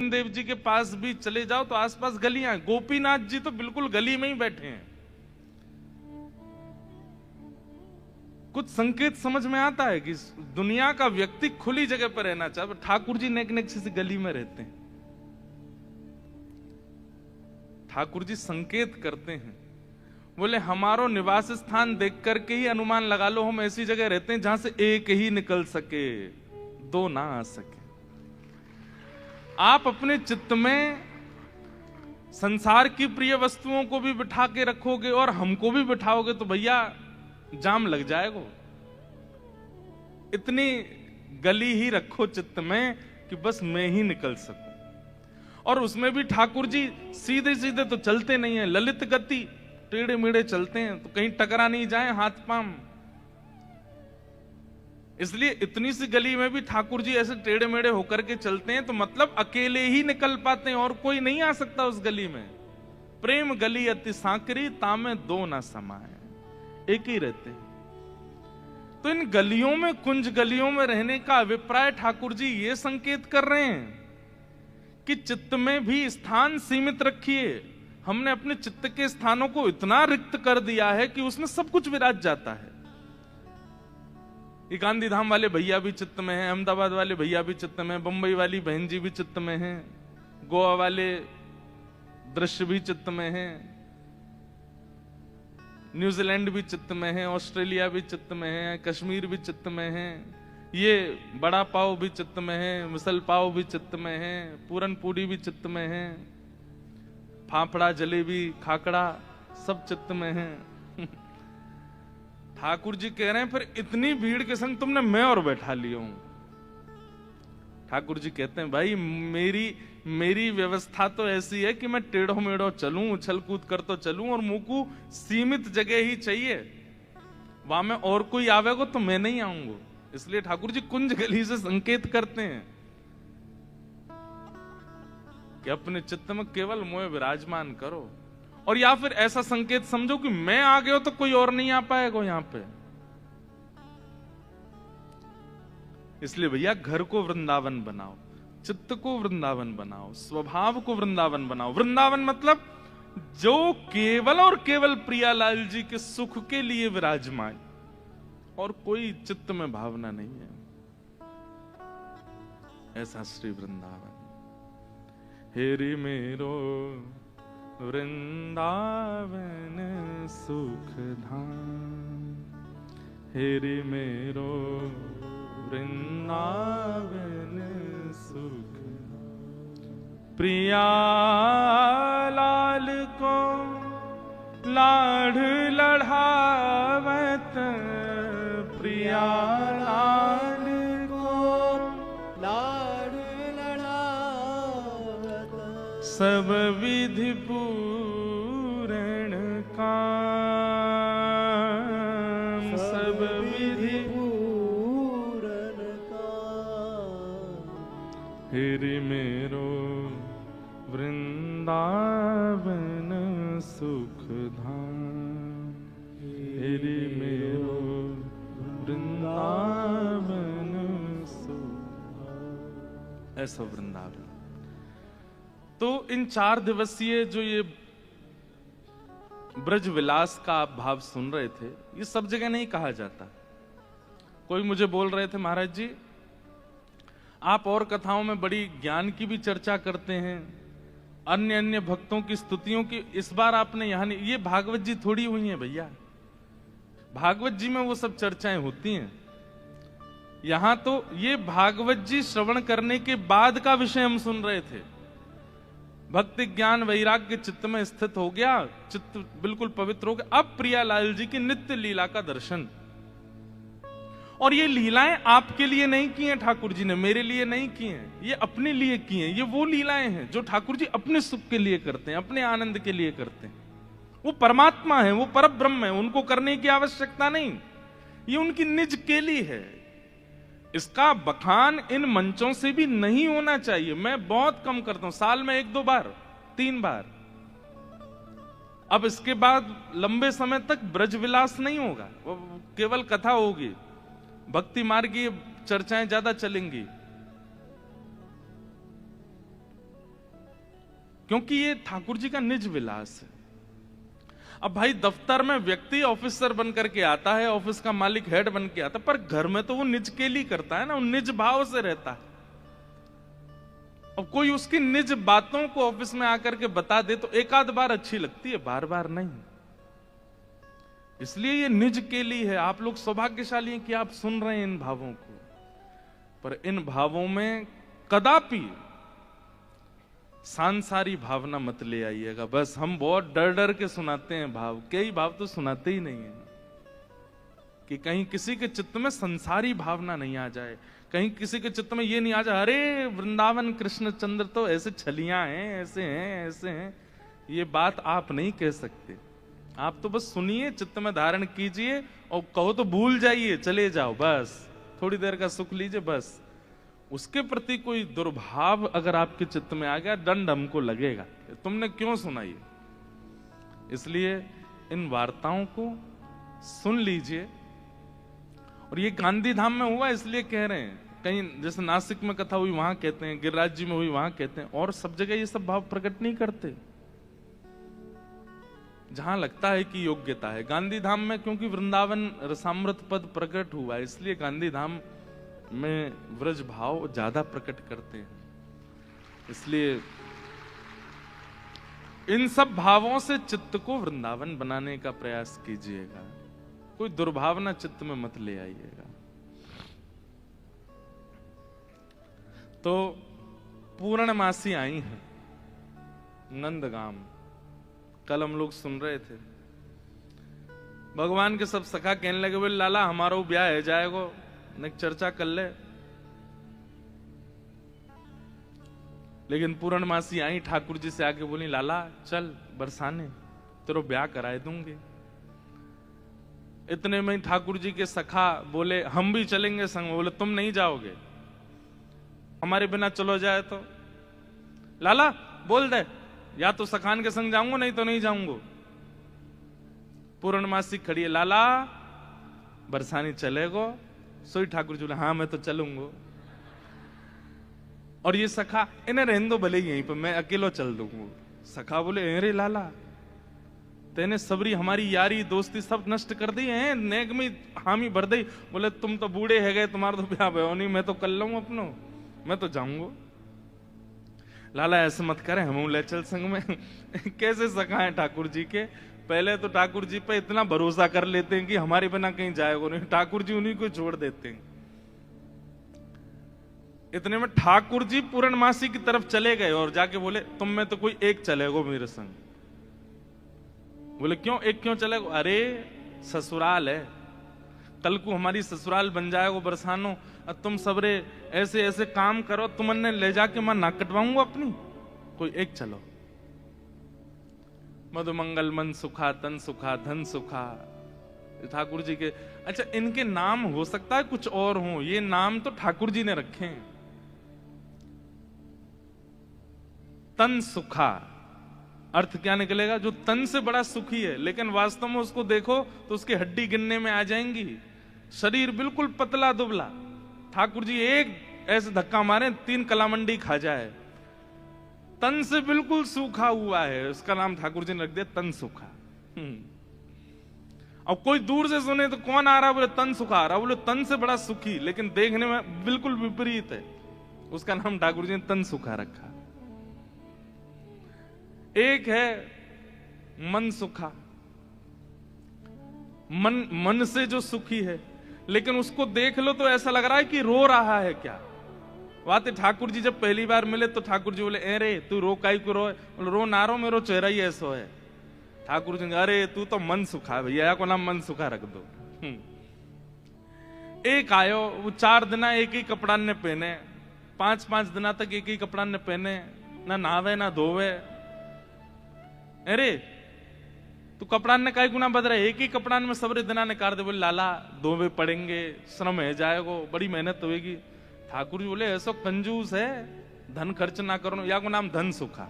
गोविंद देव जी के पास भी चले जाओ तो आसपास गलियां हैं। गोपीनाथ जी तो बिल्कुल गली में ही बैठे हैं। कुछ संकेत समझ में आता है कि दुनिया का व्यक्ति खुली जगह पर रहना चाहता, ठाकुर जी नेक नेक से गली में रहते हैं। ठाकुर जी संकेत करते हैं, बोले हमारो निवास स्थान देख करके ही अनुमान लगा लो हम ऐसी जगह रहते हैं जहां से एक ही निकल सके, दो ना आ सके। आप अपने चित्त में संसार की प्रिय वस्तुओं को भी बिठा के रखोगे और हमको भी बिठाओगे तो भैया जाम लग जाएगा। इतनी गली ही रखो चित्त में कि बस मैं ही निकल सकूं। और उसमें भी ठाकुर जी सीधे सीधे तो चलते नहीं है, ललित गति, टेढ़े मेढ़े चलते हैं तो कहीं टकरा नहीं जाए हाथ पांव। इसलिए इतनी सी गली में भी ठाकुर जी ऐसे टेढ़े मेढ़े होकर के चलते हैं, तो मतलब अकेले ही निकल पाते हैं और कोई नहीं आ सकता उस गली में। प्रेम गली अति सांकरी तामे दो ना समाए, एक ही रहते हैं। तो इन गलियों में, कुंज गलियों में रहने का अभिप्राय ठाकुर जी ये संकेत कर रहे हैं कि चित्त में भी स्थान सीमित रखिए। हमने अपने चित्त के स्थानों को इतना रिक्त कर दिया है कि उसमें सब कुछ विराज जाता है। ये गांधी धाम वाले भैया भी चित्त में हैं, अहमदाबाद वाले भैया भी चित्त में, बंबई वाली बहन जी भी चित्त में हैं, गोवा वाले दृश्य भी चित्त में हैं, न्यूजीलैंड भी चित्त में है, ऑस्ट्रेलिया भी चित्त में है, कश्मीर भी चित्त में है, ये बड़ा पाव भी चित्त में है, मिसल पाव भी चित्त में है, पूरन पूरी भी चित्त में है, फाफड़ा जलेबी खाकड़ा सब चित्त में है। ठाकुर जी कह रहे हैं फिर इतनी भीड़ के संग तुमने मैं और बैठा लिया हूं। ठाकुर जी कहते हैं भाई मेरी व्यवस्था तो ऐसी है कि मैं टेढ़ो मेढ़ो चलूं, उछल कूद कर तो चलूं, और मुंह को सीमित जगह ही चाहिए। वहां में और कोई आवेगा तो मैं नहीं आऊंगा। इसलिए ठाकुर जी कुंज गली से संकेत करते हैं कि अपने चित्त में केवल मोह विराजमान करो। और या फिर ऐसा संकेत समझो कि मैं आ गया तो कोई और नहीं आ पाएगा यहां पे। इसलिए भैया घर को वृंदावन बनाओ, चित्त को वृंदावन बनाओ, स्वभाव को वृंदावन बनाओ। वृंदावन मतलब जो केवल और केवल प्रियालाल जी के सुख के लिए विराजमान, और कोई चित्त में भावना नहीं है। ऐसा श्री वृंदावन। हेरी मेरो वृंदावन सुख धाम, हेरी मेरो वृंदावन सुख। प्रिया लाल को लाड़ लढ़ावत, प्रिया लाल को लाड़ लढ़ावत, सब विधि पूरण काम, सब विधि पूरन का। हेरि मेरो वृंदावन सुख धाम, हेरि मेरो वृंदावन सुख धाम। ऐसा वृंदावन। तो इन 4 दिवसीय जो ये ब्रज विलास का आप भाव सुन रहे थे, ये सब जगह नहीं कहा जाता। कोई मुझे बोल रहे थे महाराज जी आप और कथाओं में बड़ी ज्ञान की भी चर्चा करते हैं, अन्य अन्य भक्तों की स्तुतियों की, इस बार आपने यहां नहीं। ये भागवत जी थोड़ी हुई हैं भैया, भागवत जी में वो सब चर्चाएं होती हैं। यहां तो ये भागवत जी श्रवण करने के बाद का विषय हम सुन रहे थे। भक्ति ज्ञान वैराग्य चित्त में स्थित हो गया, चित्त बिल्कुल पवित्र हो गया। अब प्रियालाल जी की नित्य लीला का दर्शन। और ये लीलाएं आपके लिए नहीं की हैं ठाकुर जी ने, मेरे लिए नहीं की हैं, ये अपने लिए की हैं। ये वो लीलाएं हैं जो ठाकुर जी अपने सुख के लिए करते हैं, अपने आनंद के लिए करते हैं। वो परमात्मा है, वो परब्रह्म है, उनको करने की आवश्यकता नहीं। ये उनकी निज केली है। इसका बखान इन मंचों से भी नहीं होना चाहिए। मैं बहुत कम करता हूं, साल में 1-2 बार, 3 बार। अब इसके बाद लंबे समय तक ब्रजविलास नहीं होगा, वो केवल कथा होगी, भक्ति मार्ग की चर्चाएं ज्यादा चलेंगी। क्योंकि ये ठाकुर जी का निज विलास है। अब भाई दफ्तर में व्यक्ति ऑफिसर बन करके आता है, ऑफिस का मालिक हेड बन के आता है, पर घर में तो वो निज के लिए करता है ना, वो निज भाव से रहता है। अब कोई उसकी निज बातों को ऑफिस में आकर के बता दे तो एक आध बार अच्छी लगती है, बार बार नहीं। इसलिए ये निज के लिए है। आप लोग सौभाग्यशाली हैं कि आप सुन रहे हैं इन भावों को, पर इन भावों में कदापि सांसारी भावना मत ले आइएगा। बस हम बहुत डर डर के सुनाते हैं भाव, कई भाव तो सुनाते ही नहीं है कि कहीं किसी के चित्त में संसारी भावना नहीं आ जाए, कहीं किसी के चित्त में ये नहीं आ जाए अरे वृंदावन कृष्ण चंद्र तो ऐसे छलियां हैं, ऐसे हैं, ऐसे हैं। ये बात आप नहीं कह सकते। आप तो बस सुनिए, चित्त में धारण कीजिए, और कहो तो भूल जाइए, चले जाओ, बस थोड़ी देर का सुख लीजिए। बस उसके प्रति कोई दुर्भाव अगर आपके चित्त में आ गया, दंड हमको लगेगा, तुमने क्यों सुनाई। इसलिए इन वार्ताओं को सुन लीजिए। और ये गांधी धाम में हुआ इसलिए कह रहे हैं, कहीं जैसे नासिक में कथा हुई वहां कहते हैं, गिरिराज जी में हुई वहां कहते हैं, और सब जगह ये सब भाव प्रकट नहीं करते। जहां लगता है कि योग्यता है, गांधी धाम में क्योंकि वृंदावन रसामृत पद प्रकट हुआ है, इसलिए गांधी धाम में व्रज भाव ज्यादा प्रकट करते हैं। इसलिए इन सब भावों से चित्त को वृंदावन बनाने का प्रयास कीजिएगा, कोई दुर्भावना चित्त में मत ले आइएगा। तो पूर्णमासी आई है नंदगाम, कल हम लोग सुन रहे थे, भगवान के सब सखा कहने लगे बोले लाला हमारो ब्याह है जाएगो, न चर्चा कर ले। लेकिन पूर्णमासी आई ठाकुर जी से आके बोली लाला चल बरसाने, तेरो ब्याह कराए दूंगे। इतने में ठाकुर जी के सखा बोले हम भी चलेंगे संग। बोले तुम नहीं जाओगे, हमारे बिना चलो जाए तो। लाला बोल दे या तो सखान के संग जाऊंगा, नहीं तो नहीं जाऊंगा। पूर्णमासी खड़ी है, लाला बरसानी चलेगो। सोई ठाकुर जी बोले हाँ मैं तो चलूंगा। और ये सखा इन्हें रहने दो भले यहीं पर, मैं अकेलो चल दूंगा। सखा बोले अरे लाला तेने सबरी हमारी यारी दोस्ती सब नष्ट कर दी है, नेक में हामी भर दी। बोले तुम तो बूढ़े है गए, तुम्हारा तो ब्याह भयो नहीं, मैं तो कर लूंगा अपनो, मैं तो जाऊंगा। लाला ऐसे मत करे, हम ले चल संग में। कैसे सखा है ठाकुर जी के, पहले तो ठाकुर जी पे इतना भरोसा कर लेते हैं कि हमारे बिना कहीं जाएगा नहीं, ठाकुर जी उन्हीं को छोड़ देते हैं। इतने में ठाकुर जी पूर्णमासी की तरफ चले गए और जाके बोले तुम में तो कोई एक चलेगो मेरे संग। बोले क्यों एक क्यों चलेगो? अरे ससुराल है, कल को हमारी ससुराल बन जाएगो बरसानो, और तुम सबरे ऐसे ऐसे काम करो, तुमने ले जाके मैं ना कटवाऊंगा अपनी, कोई एक चलो। मधुमंगल मन सुखा तन सुखा धन सुखा, ठाकुर जी के। अच्छा इनके नाम हो सकता है कुछ और हो, ये नाम तो ठाकुर जी ने रखे हैं। तन सुखा अर्थ क्या निकलेगा? जो तन से बड़ा सुखी है, लेकिन वास्तव में उसको देखो तो उसकी हड्डी गिनने में आ जाएंगी, शरीर बिल्कुल पतला दुबला। ठाकुर जी एक ऐसे धक्का मारे 3 कलामंडी खा जाए, तन से बिल्कुल सूखा हुआ है, उसका नाम ठाकुर जी ने रख दिया तन सुखा। अब कोई दूर से सुने तो कौन आ रहा, बोले तन सुखा आ रहा, बोले तन से बड़ा सुखी, लेकिन देखने में बिल्कुल विपरीत है, उसका नाम ठाकुर जी ने तन सुखा रखा। एक है मन सुखा, मन से जो सुखी है, लेकिन उसको देख लो तो ऐसा लग रहा है कि रो रहा है क्या। बात ठाकुर जी जब पहली बार मिले तो ठाकुर जी बोले अरे तू रो काई को रोए? बोले रो ना रो, मेरो चेहरा ही ऐसा है। ठाकुर जी अरे तू तो मन सुखा, भैया को नाम मन सुखा रख दो। एक आयो, वो 4 दिन एक ही कपड़ा ने पहने, 5-5 दिन तक एक ही कपड़ा ने पहने, ना नहावे ना धोवे। अरे तू कपड़ा ने काई गुना बदल रहा है, एक ही कपड़ा में सबरे दिना ने कार दे। बोले लाला धोवे पड़ेंगे, श्रम है जाएगो, बड़ी मेहनत होगी। ठाकुर जी बोले ऐसा कंजूस है, धन खर्च ना करो, या को नाम धन सुखा।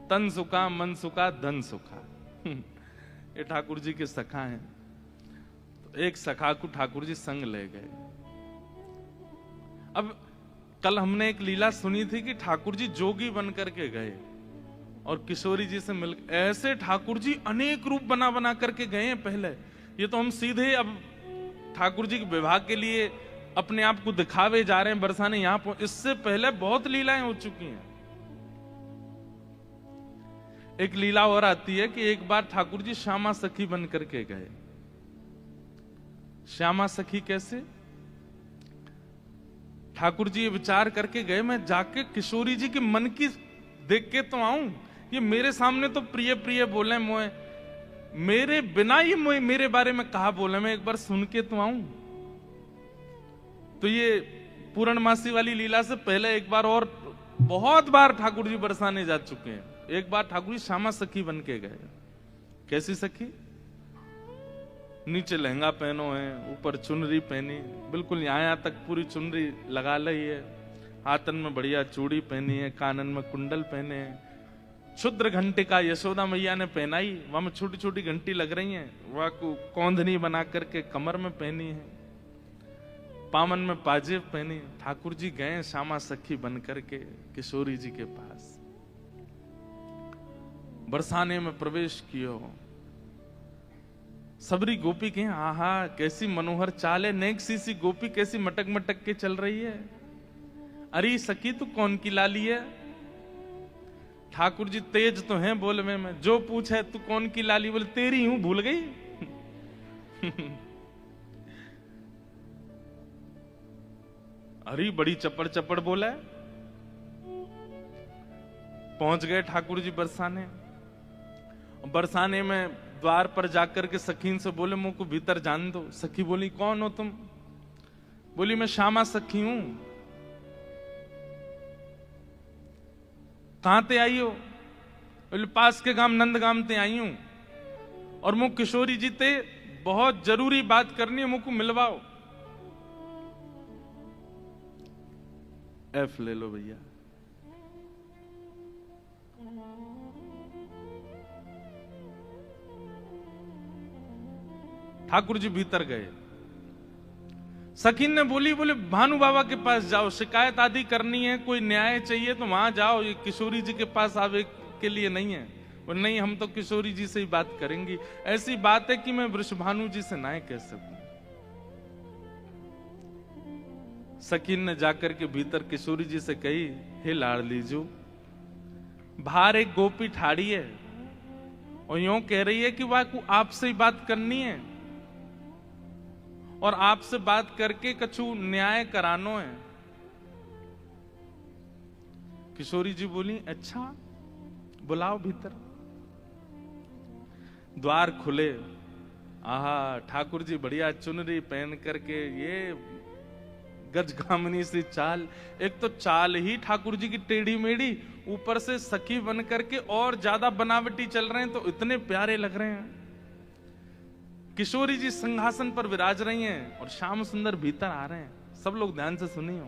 तन सुखा, मन सुखा, धन सुखा। ये ठाकुर जी के सखा हैं। तो एक सखा को ठाकुर जी संग ले गए। अब कल हमने एक लीला सुनी थी कि ठाकुर जी जोगी बन करके गए, और किशोरी जी से मिल, ऐसे ठाकुर जी अनेक रूप बना बना करके गए हैं पहले। ये तो हम सीधे अब ठाकुर जी के विवाह के लिए अपने आप को दिखावे जा रहे हैं, बरसाने यहां इससे पहले बहुत लीलाएं हो चुकी हैं। एक लीला और आती है कि एक बार ठाकुर जी श्यामा सखी बन करके गए। श्यामा सखी कैसे? ठाकुर जी विचार करके गए, मैं जाके किशोरी जी के मन की देख के तो आऊं, ये मेरे सामने तो प्रिय प्रिय बोले मोए, मेरे बिना ही मोए मेरे बारे में कहा बोले, मैं एक बार सुन के तो आऊं। तो ये पूर्णमासी वाली लीला से पहले एक बार और बहुत बार ठाकुर जी बरसाने जा चुके हैं। एक बार ठाकुर जी श्यामा सखी बन के गए। कैसी सखी? नीचे लहंगा पहनो है, ऊपर चुनरी पहनी, बिल्कुल यहाँ तक पूरी चुनरी लगा ली है, हाथन में बढ़िया चूड़ी पहनी है, कानन में कुंडल पहने हैं, क्षुद्र घंटे का यशोदा मैया ने पहनाई, वहां में छोटी छोटी घंटी लग रही हैं, वह कौंधनी बना करके कमर में पहनी है, पामन में पाजेब पहनी। ठाकुर जी गए श्यामा सखी बन करके किशोरी जी के पास, बरसाने में प्रवेश कियो। सबरी गोपी के आहा कैसी मनोहर चाल है, नेक सी गोपी कैसी मटक मटक के चल रही है। अरे सखी तू कौन की लाली है? ठाकुर जी तेज तो हैं बोलवे में, जो पूछे तू कौन की लाली, बोले तेरी हूं, भूल गई। अरे बड़ी चपड़ चपड़ बोला है। पहुंच गए ठाकुर जी बरसाने। बरसाने में द्वार पर जाकर के सखीन से बोले मुझ को भीतर जान दो। सखी बोली कौन हो तुम? बोली मैं श्यामा सखी हूं। कहां ते आई हो? बोले पास के गांव नंदगाम ते आई हूं, और मुझ किशोरी जी ते बहुत जरूरी बात करनी है, मुझको मिलवाओ। एफ ले लो भैया। ठाकुर जी भीतर गए। सखीन ने बोली, बोले भानु बाबा के पास जाओ, शिकायत आदि करनी है, कोई न्याय चाहिए तो वहां जाओ, ये किशोरी जी के पास आवे के लिए नहीं है। और नहीं, हम तो किशोरी जी से ही बात करेंगी, ऐसी बात है कि मैं वृषभानु जी से ना कह सकूं। सखीन ने जाकर के भीतर किशोरी जी से कही, हे लाडली जो, बाहर एक गोपी ठाड़ी है और यूं कह रही है कि वह को आपसे ही बात करनी है और आपसे बात करके कछु न्याय करानो है। किशोरी जी बोली अच्छा बुलाओ भीतर। द्वार खुले। आहा ठाकुर जी बढ़िया चुनरी पहन करके, ये गजगामिनी सी चाल, एक तो चाल ही ठाकुर जी की टेढ़ी मेढ़ी, ऊपर से सखी बन करके और ज्यादा बनावटी चल रहे हैं, तो इतने प्यारे लग रहे हैं। किशोरी जी सिंहासन पर विराज रही हैं और श्याम सुंदर भीतर आ रहे हैं। सब लोग ध्यान से सुनिए।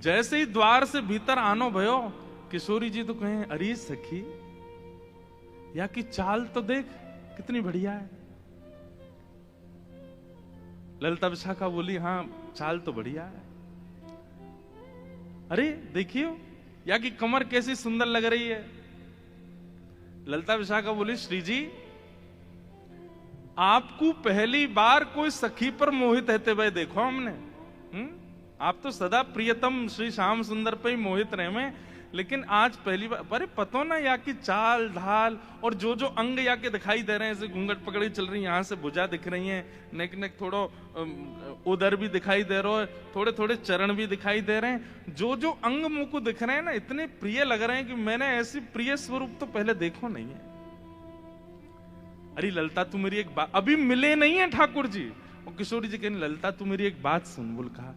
जैसे ही द्वार से भीतर आनो भयो, किशोरी जी तो कहें अरे सखी, या की चाल तो देख कितनी बढ़िया है। ललिता विशाखा बोली हाँ चाल तो बढ़िया है। अरे देखियो या की कमर कैसी सुंदर लग रही है। ललिता विशाखा बोली श्री जी, आपको पहली बार कोई सखी पर मोहित रहते हुए देखो हमने। आप तो सदा प्रियतम श्री श्याम सुंदर पे ही मोहित रहे में, लेकिन आज पहली बार। अरे पतो ना या की चाल ढाल और जो जो अंग या के दिखाई दे रहे हैं, जैसे घूंघट पकड़ी चल रही है, यहाँ से भुजा दिख रही है, नेक नेक थोड़ो उदर भी दिखाई दे रहा है, थोड़े थोड़े चरण भी दिखाई दे रहे हैं, जो जो अंग मुंह को दिख रहे हैं ना, इतने प्रिय लग रहे हैं कि मैंने ऐसी प्रिय स्वरूप तो पहले देखो नहीं है। अरे ललिता तू मेरी एक बात, अभी मिले नहीं है ठाकुर जी। और किशोरी जी कहने ललिता तू मेरी एक बात सुन। बोल कहा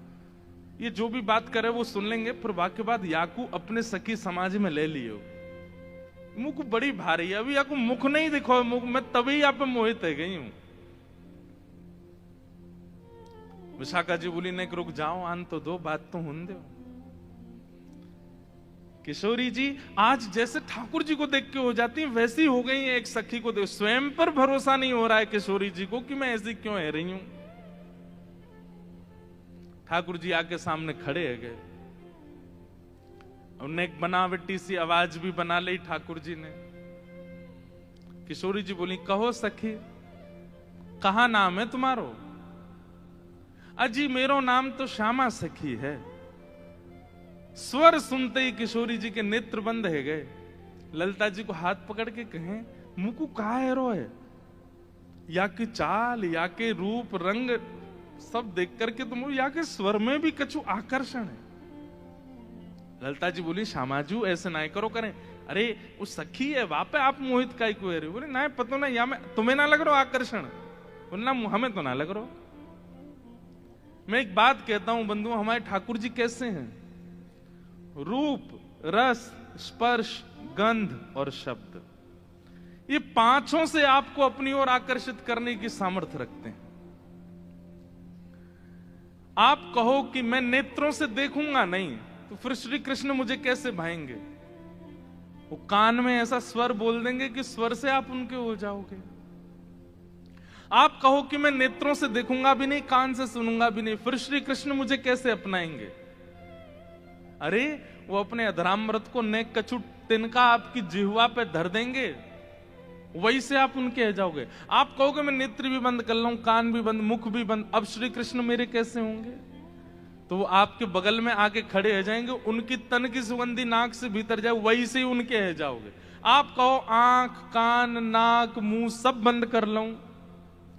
ये जो भी बात करे वो सुन लेंगे, फिर वाक्य बाद याकू अपने सखी समाज में ले लियो। मुख बड़ी भारी है, अभी याकू मुख नहीं दिखो, मुख मैं तभी यहाँ पे मोहित है गई हूं। विशाखा जी बोली नहीं रुक जाओ, आन तो दो, बात तो होने दो। किशोरी जी आज जैसे ठाकुर जी को देख के हो जाती है, वैसी हो गई है एक सखी को देख। स्वयं पर भरोसा नहीं हो रहा है किशोरी जी को कि मैं ऐसी क्यों है रही हूं। ठाकुर जी आके सामने खड़े है गए। उन्हें एक बनावटी सी आवाज भी बना ली ठाकुर जी ने। किशोरी जी बोली, कहो सखी कहा नाम है तुम्हारो? अजी मेरो नाम तो श्यामा सखी है। स्वर सुनते ही किशोरी जी के नेत्र बंद है गए। ललिता जी को हाथ पकड़ के कहें, मुकु कहा है रोए? या के चाल, या के रूप रंग सब देख करके तुम, या के स्वर में भी कछु आकर्षण है। ललिता जी बोली, श्यामाजू ऐसे ना करो करें। अरे वो सखी है, वापे आप मोहित का ही रहे? बोले ना पतो ना, या मैं तुम्हें ना लग रहा आकर्षण? बोले ना हमें तो ना लग रहा। मैं एक बात कहता हूं बंधु, हमारे ठाकुर जी कैसे हैं? रूप, रस, स्पर्श, गंध और शब्द, ये पांचों से आपको अपनी ओर आकर्षित करने की सामर्थ्य रखते हैं। आप कहो कि मैं नेत्रों से देखूंगा नहीं, तो फिर श्री कृष्ण मुझे कैसे भाएंगे? वो कान में ऐसा स्वर बोल देंगे कि स्वर से आप उनके हो जाओगे। आप कहो कि मैं नेत्रों से देखूंगा भी नहीं, कान से सुनूंगा भी नहीं, फिर श्री कृष्ण मुझे कैसे अपनाएंगे? अरे वो अपने अधरामृत को नेक कछु तिनका आपकी जिह्वा पे धर देंगे, वही से आप उनके हो जाओगे। आप कहोगे मैं नेत्र भी बंद कर लूं, कान भी बंद, मुख भी बंद, अब श्री कृष्ण मेरे कैसे होंगे? तो वो आपके बगल में आके खड़े हो जाएंगे, उनकी तन की सुगंधी नाक से भीतर जाए, वही से ही उनके हो जाओगे। आप कहो आंख, कान, नाक, मुंह सब बंद कर लूं,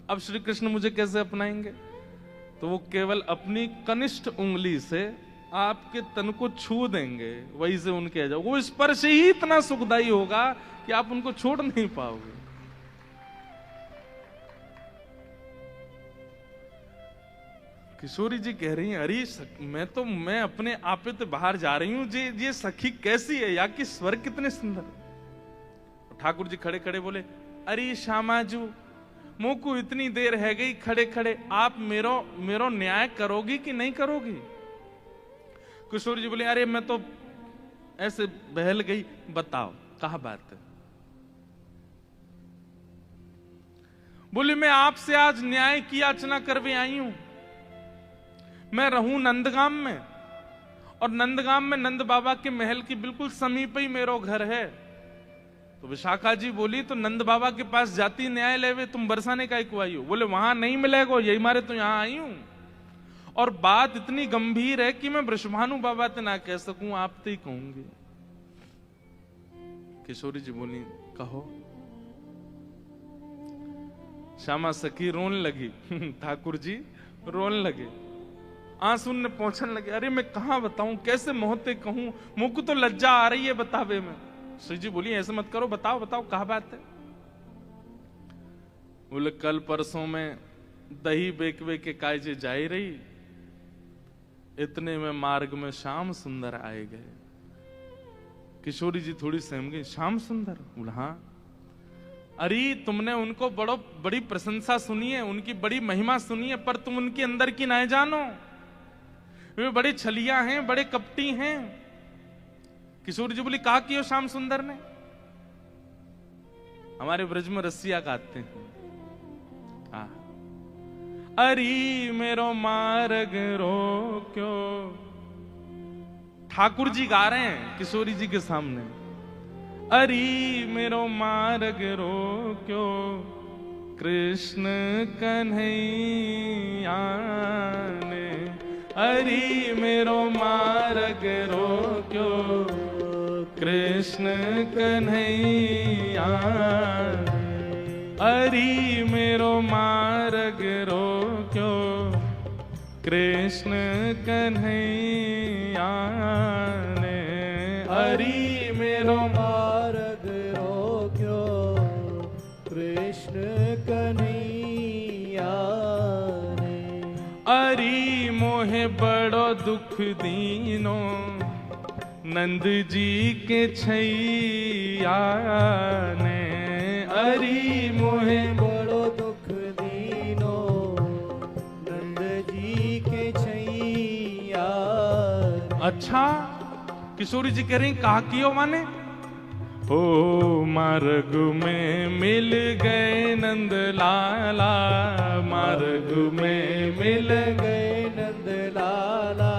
अब श्री कृष्ण मुझे कैसे अपनाएंगे? तो वो केवल अपनी कनिष्ठ उंगली से आपके तन को छू देंगे, वही से उनके आ जाओ। वो स्पर्श ही इतना सुखदायी होगा कि आप उनको छोड़ नहीं पाओगे। किशोरी जी कह रही हैं, अरे मैं अपने आपे तो बाहर जा रही हूं, ये सखी कैसी है, या कि स्वर कितने सुंदर। ठाकुर जी खड़े खड़े बोले, अरे श्यामाजू मोकू इतनी देर है गई खड़े खड़े, आप मेरो न्याय करोगी कि नहीं करोगी? किशोर जी बोले, अरे मैं तो ऐसे बहल गई, बताओ कहा बात है? बोले, मैं आपसे आज न्याय की याचना करवे आई हूं। मैं रहूं नंदगाम में, और नंदगाम में नंद बाबा के महल की बिल्कुल समीप ही मेरा घर है। तो विशाखा जी बोली, तो नंद बाबा के पास जाती न्याय लेवे, तुम बरसाने का को आई हो? बोले वहां नहीं मिलेगा, यही मारे तो यहां आई हूं। और बात इतनी गंभीर है कि मैं वृषभानु बाबा ते ना कह सकूं, आप ते ही कहूंगी। किशोरी जी बोली, कहो। श्यामा सखी रोन लगी, ठाकुर जी रोन लगे, आंसू ने पहुंचने लगे। अरे मैं कहां बताऊं, कैसे मोहते कहूं, मुझको तो लज्जा आ रही है बतावे में। श्री जी बोली, ऐसे मत करो, बताओ बताओ कहा बात है? बोले, कल परसों में दही बेकवे के कायजे जाई रही, इतने में मार्ग में श्याम सुंदर आए गए। किशोरी जी थोड़ी सहम गई, श्याम सुंदर? बोला हाँ। अरे तुमने उनको बड़ी प्रशंसा सुनी है, उनकी बड़ी महिमा सुनी है, पर तुम उनके अंदर की ना जानो, वे बड़े छलिया हैं, बड़े कपटी हैं। किशोरी जी बोली, कहा कि श्याम सुंदर ने? हमारे ब्रज में रसिया गाते हैं, अरी मेरो मार्ग रोक्यो। ठाकुर जी गा रहे हैं किशोरी जी के सामने, अरी मेरो मार्ग रोक्यो, कृष्ण कन्हैया ने। अरी मेरो मार्ग रोक्यो, कृष्ण कन्हैया। अरी मेरो मार्ग रोक्यो, कृष्ण कन्हैया ने। अरी मेरो मार्ग रोक्यो, कृष्ण कन्हैया ने। अरी मोहे बड़ो दुख दीनो, नंद जी के छैया ने। अरी मोहे बड़ो दुख दीनो, नंद जी के छैया। अच्छा, किशोरी जी कह रही, कहा कियो माने? ओ मार्ग में मिल गए नंद लाला, मार्ग में मिल गए नंद लाला।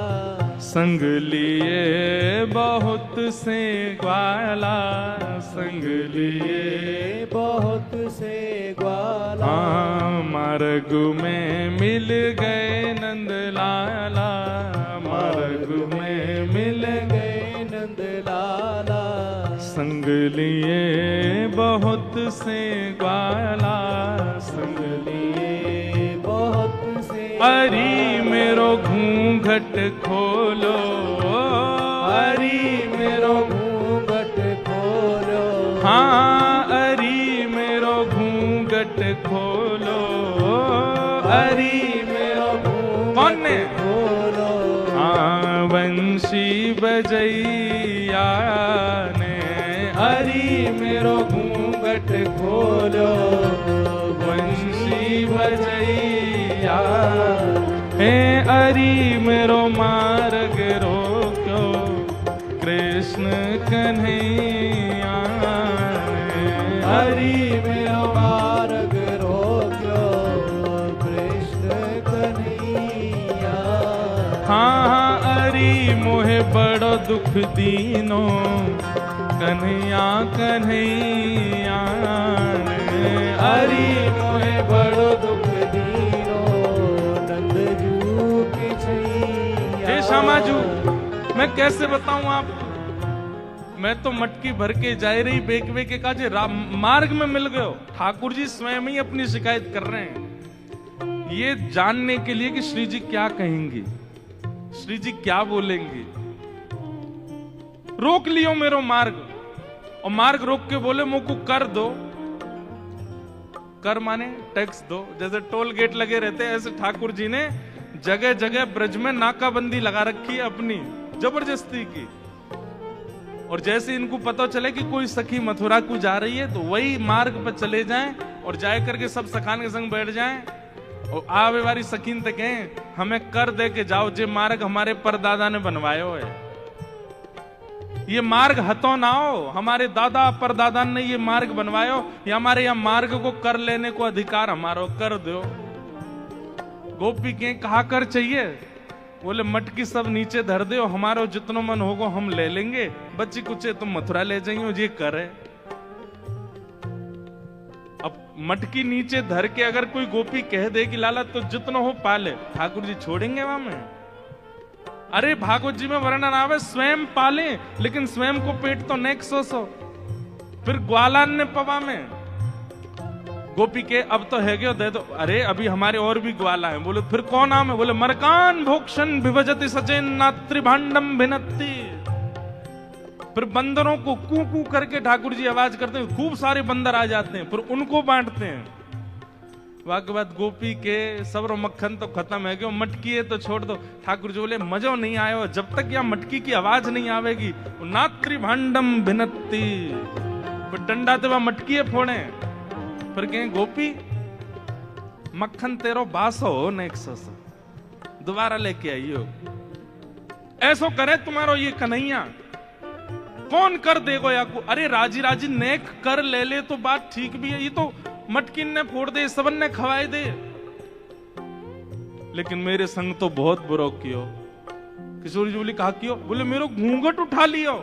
संग लिए बहुत से ग्वाला, संग लिए बहुत से ग्वाला, हाँ मार्ग में मिल गए नंदलाला, मार्ग में मिल गए नंदलाला, संग लिए बहुत से ग्वाला, संग लिए बहुत से अरी मेरो घूंघट खोलो, अरी मेरो घूंघट खोलो, हाँ अरी मेरो घूंघट खोलो, अरी मेरो कौन ने खोलो, हाँ वंशी बजैया ने, अरी मेरो घूंघट खोलो, वंशी बजैया हे अरी मेरो मार्ग रोक्यो, कृष्ण कन्हैया हरि मेरो मार्ग रोक्यो, कृष्ण कन्हैया, हाँ अरी मोहे बड़ो दुख दीनो, कन्हैया कन्हैया हरि मोहे बड़ो दुख दीनो, नंदजू की छैया। हे श्यामाजू, मैं कैसे बताऊं आप, मैं तो मटकी भर के जा रही बेक के काजे मार्ग में मिल गए हो। ठाकुर जी स्वयं ही अपनी शिकायत कर रहे हैं ये जानने के लिए कि श्री जी क्या कहेंगे, श्री जी क्या बोलेंगे। रोक लियो मेरो मार्ग, और मार्ग रोक के बोले मुझको कर दो। कर माने टैक्स दो, जैसे टोल गेट लगे रहते हैं ऐसे ठाकुर जी ने जगह जगह ब्रज में नाकाबंदी लगा रखी है अपनी जबरदस्ती की। और जैसे इनको पता चले कि कोई सखी मथुरा को जा रही है तो वही मार्ग पर चले जाएं और जाए करके सब सखान के संग बैठ जाएं और आवे वाली सकीन तक कहें हमें कर दे के जाओ, जे मार्ग हमारे परदादा ने बनवायो है। ये मार्ग हतो ना हो, हमारे दादा परदादा ने ये मार्ग बनवायो, या हमारे यहाँ मार्ग को कर लेने को अधिकार हमारो, कर दो। गोपी के कहा कर चाहिए, बोले मटकी सब नीचे धर दे, हमारो जितनो मन होगो हम ले लेंगे, बच्ची कुछ तुम मथुरा ले जाइयो, ये करे। अब मटकी नीचे धर के अगर कोई गोपी कह दे कि लाला तो जितनो हो पाले, ठाकुर जी छोड़ेंगे वहां में? अरे भागवत जी में वर्णन आवे स्वयं पाले, लेकिन स्वयं को पेट तो नेक सो फिर ग्वालान ने पवा में गोपी के अब तो है गयो दे दो। अरे अभी हमारे और भी ग्वाला हैं। बोले फिर कौन नाम है? बोले मरकान भोक्षण विभजति सचेन नात्री भांडम भिनत्ति। फिर बंदरों को कू कू करके ठाकुर जी आवाज करते हैं, खूब सारे बंदर आ जाते हैं, फिर उनको बांटते हैं। वाक बाद गोपी के सबरो मक्खन तो खत्म है, क्यों मटकी है तो छोड़ दो। ठाकुर जी बोले मजो नहीं आयो, जब तक यहाँ मटकी की आवाज नहीं आवेगी। नात्री भांडम भिनत्ति, फिर डंडा ते वह मटकी है फोड़े। फिर कहें गोपी मक्खन तेरो बासो हो नेक्सो दोबारा लेके आइयो। ऐसो करे तुम्हारो ये कन्हैया, कौन कर देगो या को? अरे राजी राजी नेक कर ले ले तो बात ठीक भी है, ये तो मटकिन ने फोड़ दे, सबन ने खवाए दे, लेकिन मेरे संग तो बहुत बुरा कियो। किशोर जी बोली कहा कियो? बोले मेरो घूंघट उठा लियो,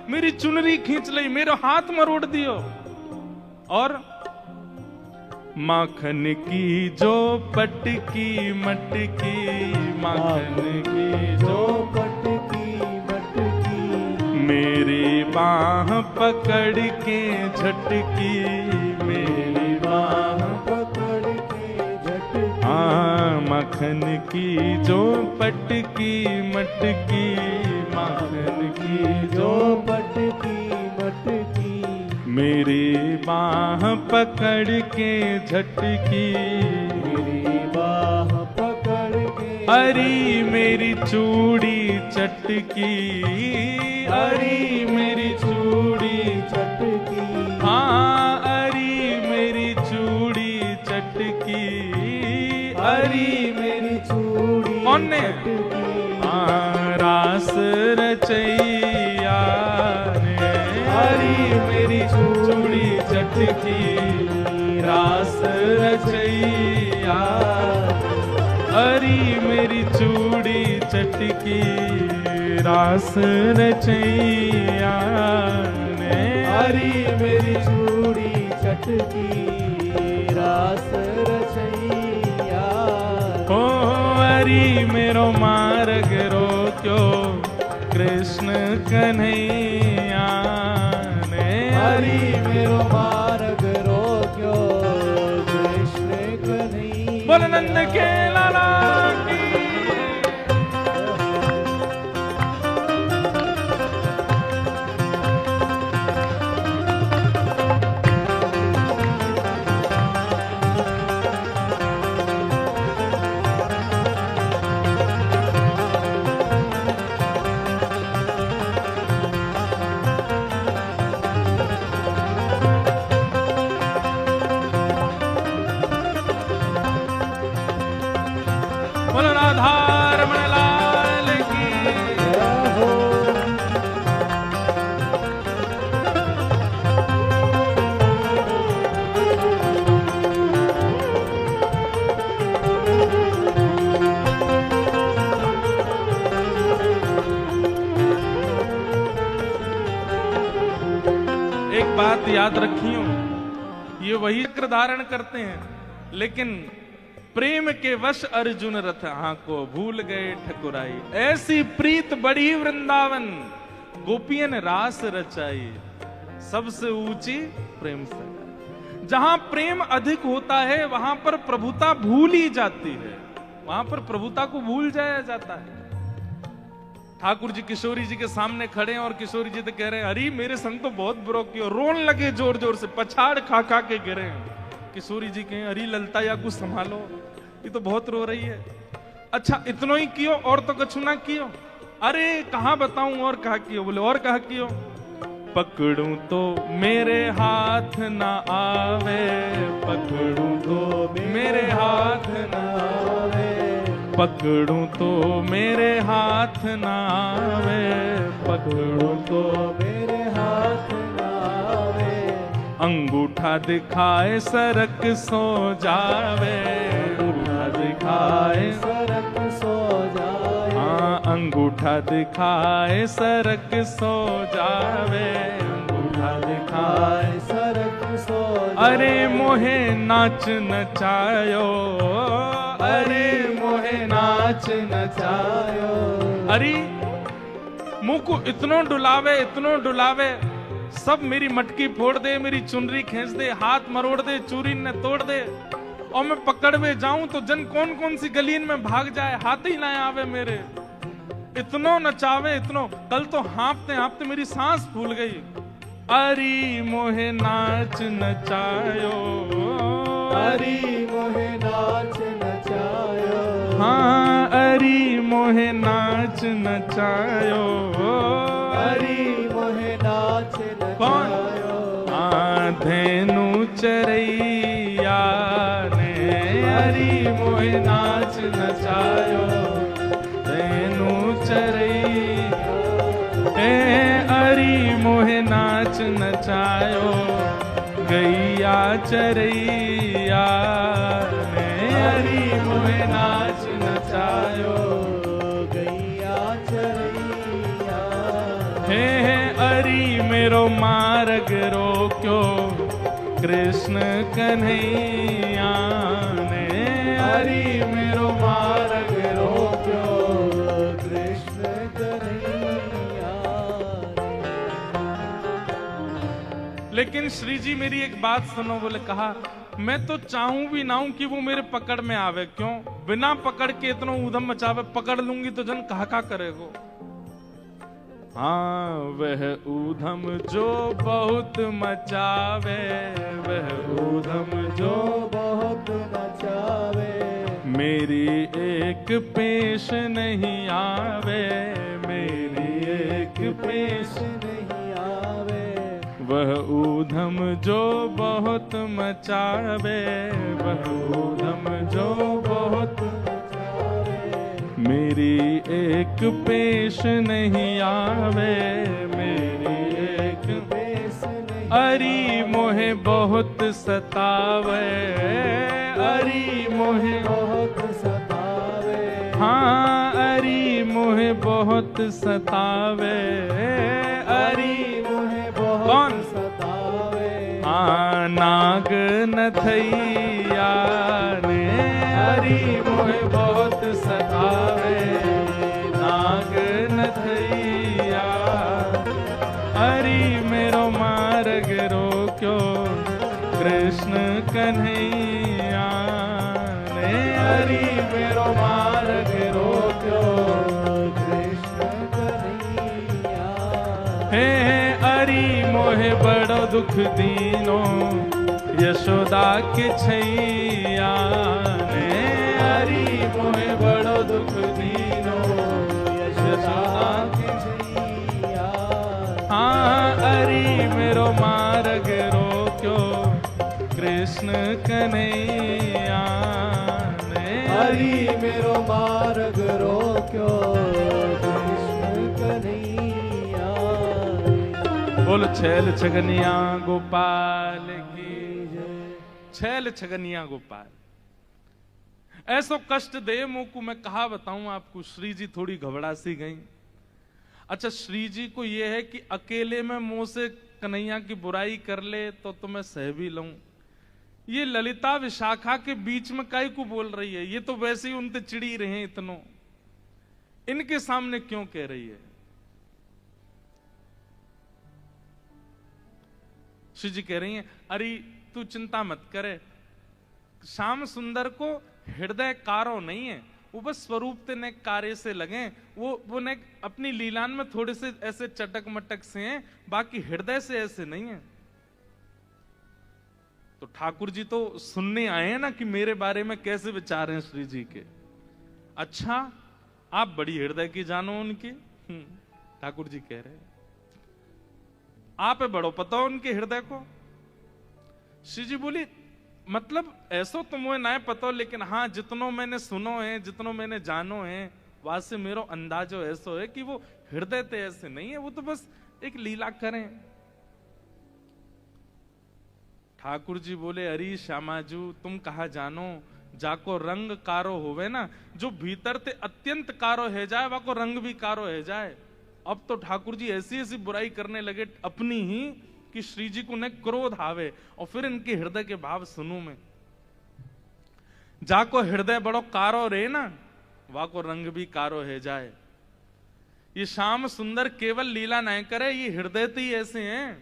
मेरी चुनरी खींच ली, मेरा हाथ मरोड़ दियो, और माखन की जो पटकी मटकी, माखन की जो पटकी मटकी, मेरी बाह पकड़ के झटकी, मेरी बाह पकड़ के झटकी। माखन की जो पटकी मटकी, माखन की जो पटकी मटकी, मेरी बाह पकड़ के झटकी, मेरी बाह पकड़ के। अरी मेरी चूड़ी चटकी, अरी मेरी चूड़ी चटकी, हाँ अरी मेरी चूड़ी चटकी, अरी मेरी चूड़ी कौन ने? चटकी। रास रचैया ने, हरी मेरी चूड़ी चटकी, रास रचैया, अरी मेरी चूड़ी चटकी रास रचैया ने। हरी मेरी चूड़ी चटकी रास रचैया। ओ हरी मेरो मार्ग रोक्यो कृष्ण कन्हैया ने। हरी मेरो मार्ग रोक्यो कृष्ण कन्हैया। बोल नंद के लाला की। बोल राधारमण लाल की। एक बात याद रखियो, ये वही चक्र धारण करते हैं, लेकिन प्रेम के वश अर्जुन रथ को भूल गए ठकुराई। ऐसी प्रीत बढ़ी वृंदावन, गोपियन रास रचाई। सबसे ऊंची प्रेम से। जहां प्रेम अधिक होता है वहां पर प्रभुता भूल ही जाती है, वहां पर प्रभुता को भूल जाया जाता है। ठाकुर जी किशोरी जी के सामने खड़े हैं और किशोरी जी तो कह रहे हैं, अरे मेरे संग तो बहुत बुरा किया, रोन लगे जोर जोर से, पछाड़ खा खा के गिरे हैं। किशोरी जी कहें, अरे ललता या कुछ संभालो, ये तो बहुत रो रही है। अच्छा इतनो ही कियो और तो कछु ना कियो? अरे कहाँ बताऊं और कहा कियो? बोले और कहा कियो? पकड़ूं तो मेरे हाथ ना आवे, पकड़ूं तो मेरे हाथ ना आवे, पकड़ूं तो मेरे हाथ ना आवे, पकड़ूं तो मेरे हाथ ना आवे। अंगूठा दिखाए सरक सो जावे, अंगूठा दिखाए सरक सो जाए। हाँ अंगूठा दिखाए सरक सो जावे, अंगूठा दिखाए सरक सो जाए। अरे मोहे नाच नचायो, अरे मोहे नाच नचायो। अरे मुंह को इतनो डुलावे, इतनो डुलावे, सब मेरी मटकी फोड़ दे, मेरी चुनरी खींच दे, हाथ मरोड़ दे, चूरी ने तोड़ दे, और मैं पकड़ में जाऊं तो जन कौन कौन सी गलीन में भाग जाए, हाथ ही ना आवे मेरे। इतनो नचावे इतनो, कल तो हाँपते हाँपते मेरी सांस फूल गई। अरी मोहे नाच नचायो, अरी मोहे नाच नचायो। हाँ अरी मोहे नाच नचायो, अरी मोहे नाच नचायो। धेनु चरैया ने, अरी मोहे नाच नचायो, धेनु चरैया अरी मोहे नाच नचायो, गैया चरैया ने, अरी मोहे नाच नचायो, गैया चरैया। हे अरी मेरो मार्ग रोक्यो कृष्ण कन्हैया ने, अरी मेरो मार्ग रोक्यो कृष्ण कन्हैया। लेकिन श्री जी मेरी एक बात सुनो। बोले कहा, मैं तो चाहूं भी ना हूं कि वो मेरे पकड़ में आवे। क्यों? बिना पकड़ के इतना ऊधम मचावे, पकड़ लूंगी तो जन कहा करेगो। हाँ वह ऊधम जो बहुत मचावे, वह ऊधम जो बहुत मचावे। मेरी एक पेश नहीं आवे, मेरी एक पेश नहीं आवे। वह ऊधम जो बहुत मचावे, वह ऊधम जो बहुत मेरी एक पेश नहीं आवे, मेरी एक पेश नहीं। अरी मोहे बहुत सतावे, अरी मोहे बहुत सतावे। हाँ अरी मोहे बहुत सतावे, हरि मोहे बहुत कौन? सतावे, नाग नथैया ने हरि मोहे बहुत सतावे, नाग नथैया हरि मेरो मार्ग रोक्यो, कृष्ण कन्हैया ने हरि मेरो मार्ग रोक्यो, कृष्ण कन्हैया। हे हरि मोहे बड़ो दुख दीनो, यशोदा के छैया ने हरि मोहे बड़ो दुख दीनो, यशोदा के छैया। हाँ हरि मेरो मार्ग रोक्यो, कृष्ण कन्हैया ने हरि मेरो मार्ग रोक्यो, कृष्ण कन्हैया। बोल छैल छगनिया गोपाल की, छैल छगनिया गोपाल। ऐसो कष्ट दे मुझको, मैं कहा बताऊं आपको। श्री जी थोड़ी घबरा सी गई। अच्छा, श्री जी को यह है कि अकेले में मुंह से कन्हैया की बुराई कर ले तो मैं सह भी लूं। ये ललिता विशाखा के बीच में काहे को बोल रही है? ये तो वैसे ही उनसे चिड़ी रहे हैं इतनों, इनके सामने क्यों कह रही है? श्री जी कह रही हैं, अरे तू चिंता मत करे, श्याम सुंदर को हृदय कारो नहीं है, वो बस स्वरूप ते ने कार्य से लगे, वो ने अपनी लीलान में थोड़े से ऐसे चटक मटक से हैं, बाकी हृदय से ऐसे नहीं है। तो ठाकुर जी तो सुनने आए हैं ना कि मेरे बारे में कैसे विचार हैं श्री जी के। अच्छा, आप बड़ी हृदय की जानो उनकी। ठाकुर जी कह रहे हैं, आप बड़ो पता हो उनके हृदय को। श्री जी बोली, मतलब ऐसो तो मुझे ना पता, लेकिन हाँ जितनो मैंने सुनो है, जितनो मैंने जानो है, वासे मेरो अंदाजो ऐसो है कि वो हृदय ते ऐसे नहीं है, वो तो बस एक लीला करें। ठाकुर जी बोले, अरे श्यामाजू तुम कहा जानो, जाको रंग कारो होवे ना, जो भीतर ते अत्यंत कारो है जाए, वाको रंग भी कारो है जाए। अब तो ठाकुर जी ऐसी ऐसी बुराई करने लगे अपनी ही कि श्री जी को न क्रोध आवे, और फिर इनके हृदय के भाव सुनूं मैं। जाको हृदय बड़ो कारो रे ना, वाको रंग भी कारो है जाए। ये श्याम सुंदर केवल लीला नहीं करे, ये हृदय तो ही ऐसे हैं।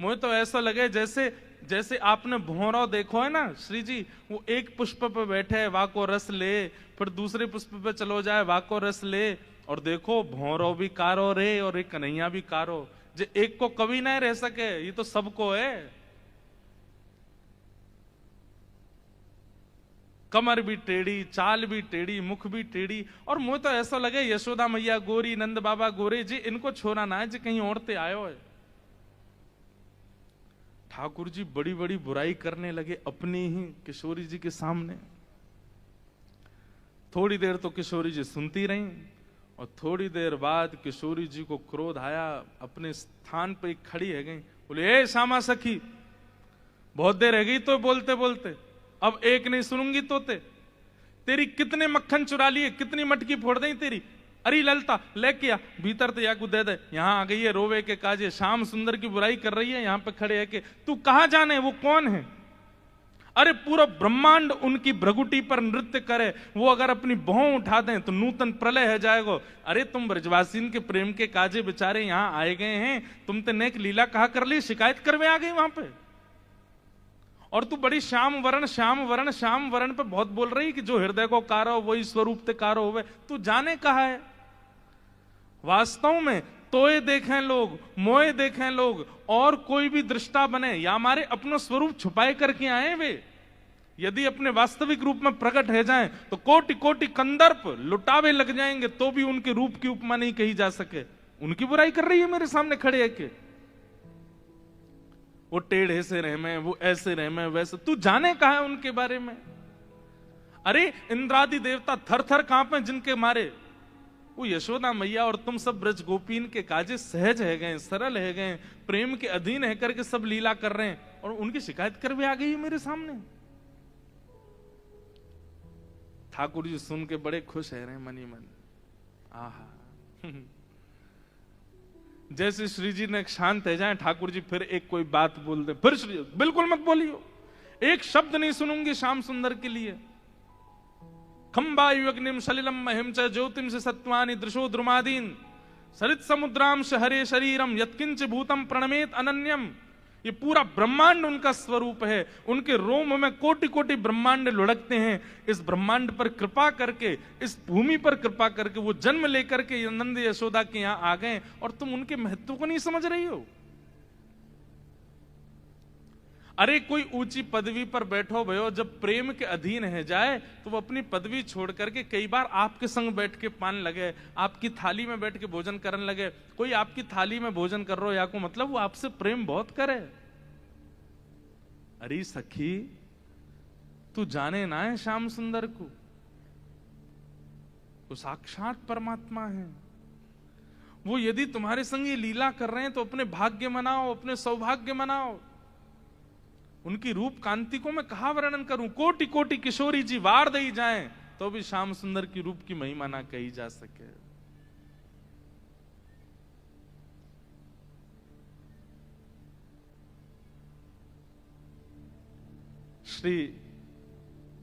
मुझे तो ऐसा लगे जैसे आपने भौरों देखो है ना श्री जी, वो एक पुष्प पे बैठे है, वाको रस ले, फिर दूसरे पुष्प पे चलो जाए, वाको रस ले, और देखो भौरों भी कारो रे और एक कन्हैया भी कारो। जे एक को कभी नहीं रह सके, ये तो सबको है। कमर भी टेढ़ी, चाल भी टेढ़ी, मुख भी टेढ़ी, और मुझे तो ऐसा लगे यशोदा मैया गोरी, नंद बाबा गोरे जी, इनको छोड़ा ना है, जी कहीं और ते आयो है। ठाकुर जी बड़ी बड़ी बुराई करने लगे अपनी ही किशोरी जी के सामने। थोड़ी देर तो किशोरी जी सुनती रहीं, और थोड़ी देर बाद किशोरी जी को क्रोध आया, अपने स्थान पे खड़ी है गई, बोले, ए श्यामा सखी, बहुत देर रह गई तो बोलते बोलते, अब एक नहीं सुनूंगी तो तेरी कितने मक्खन चुरा लिए, कितनी मटकी फोड़ दी तेरी। अरे ललता लेके आ, भीतर तो याकू दे दे, यहां आ गई है रोवे के काजे, श्याम सुंदर की बुराई कर रही है, यहां पे खड़े है के तू कहां जाने, वो कौन है? अरे पूरा ब्रह्मांड उनकी भ्रगुटी पर नृत्य करे, वो अगर अपनी भौं उठा दें तो नूतन प्रलय है जाएगा। अरे तुम ब्रजवासीन के प्रेम के काजे बेचारे यहां आए गए हैं, तुम ते नेक लीला कहा कर ली, शिकायत करवे आ गई वहां पे, और तू बड़ी श्याम वरण पे बहुत बोल रही कि जो हृदय को कारो वही स्वरूप ते कारो होवे। तू जाने कहा है वास्तव में तोए देखें लोग, मोए देखें लोग, और कोई भी दृष्टा बने या हमारे अपना स्वरूप छुपाए करके आए वे, यदि अपने वास्तविक रूप में प्रकट है जाएं तो कोटि कोटि कंदर्प लुटावे लग जाएंगे, तो भी उनके रूप की उपमा नहीं कही जा सके। उनकी बुराई कर रही है मेरे सामने खड़े है के वो टेढ़े से रहमे, वो ऐसे रहमे, वैसे। तू जाने कहा है उनके बारे में? अरे इंद्रादि देवता थर थर कांपे जिनके मारे, वो यशोदा मैया और तुम सब ब्रज गोपीन के काजे सहज है गए, सरल है गए, प्रेम के अधीन है करके सब लीला कर रहे हैं, और उनकी शिकायत कर भी आ गई है मेरे सामने। ठाकुर जी सुन के बड़े खुश है रहे मनी मन। आहा जैसे श्री जी ने शांत है जाए, ठाकुर जी फिर एक कोई बात बोल दे, फिर श्री बिल्कुल मत बोलियो, एक शब्द नहीं सुनूंगी श्याम सुंदर के लिए। खंबायु अग्निम सलिलम महिम च ज्योतिम से सत्वानि दृशो द्रुमादीन सरित समुद्राम हरे शरीरम यत्किंच भूतम प्रणमेत अनन्यम। ये पूरा ब्रह्मांड उनका स्वरूप है, उनके रोम में कोटि कोटि ब्रह्मांड लुढ़कते हैं। इस ब्रह्मांड पर कृपा करके, इस भूमि पर कृपा करके वो जन्म लेकर के नंद यशोदा के यहां आ गए, और तुम उनके महत्व को नहीं समझ रही हो। अरे कोई ऊंची पदवी पर बैठो भयो, जब प्रेम के अधीन है जाए तो वो अपनी पदवी छोड़ करके कई बार आपके संग बैठ के पान लगे, आपकी थाली में बैठ के भोजन करने लगे। कोई आपकी थाली में भोजन कर रहा हो या को मतलब वो आपसे प्रेम बहुत करे। अरे सखी तू जाने ना है श्याम सुंदर को, वो साक्षात परमात्मा है। वो यदि तुम्हारे संग ये लीला कर रहे हैं तो अपने भाग्य मनाओ, अपने सौभाग्य मनाओ। उनकी रूप कांति को मैं कहा वर्णन करूं, कोटि कोटि किशोरी जी वार दई जाएं तो भी श्याम सुंदर की रूप की महिमा ना कही जा सके। श्री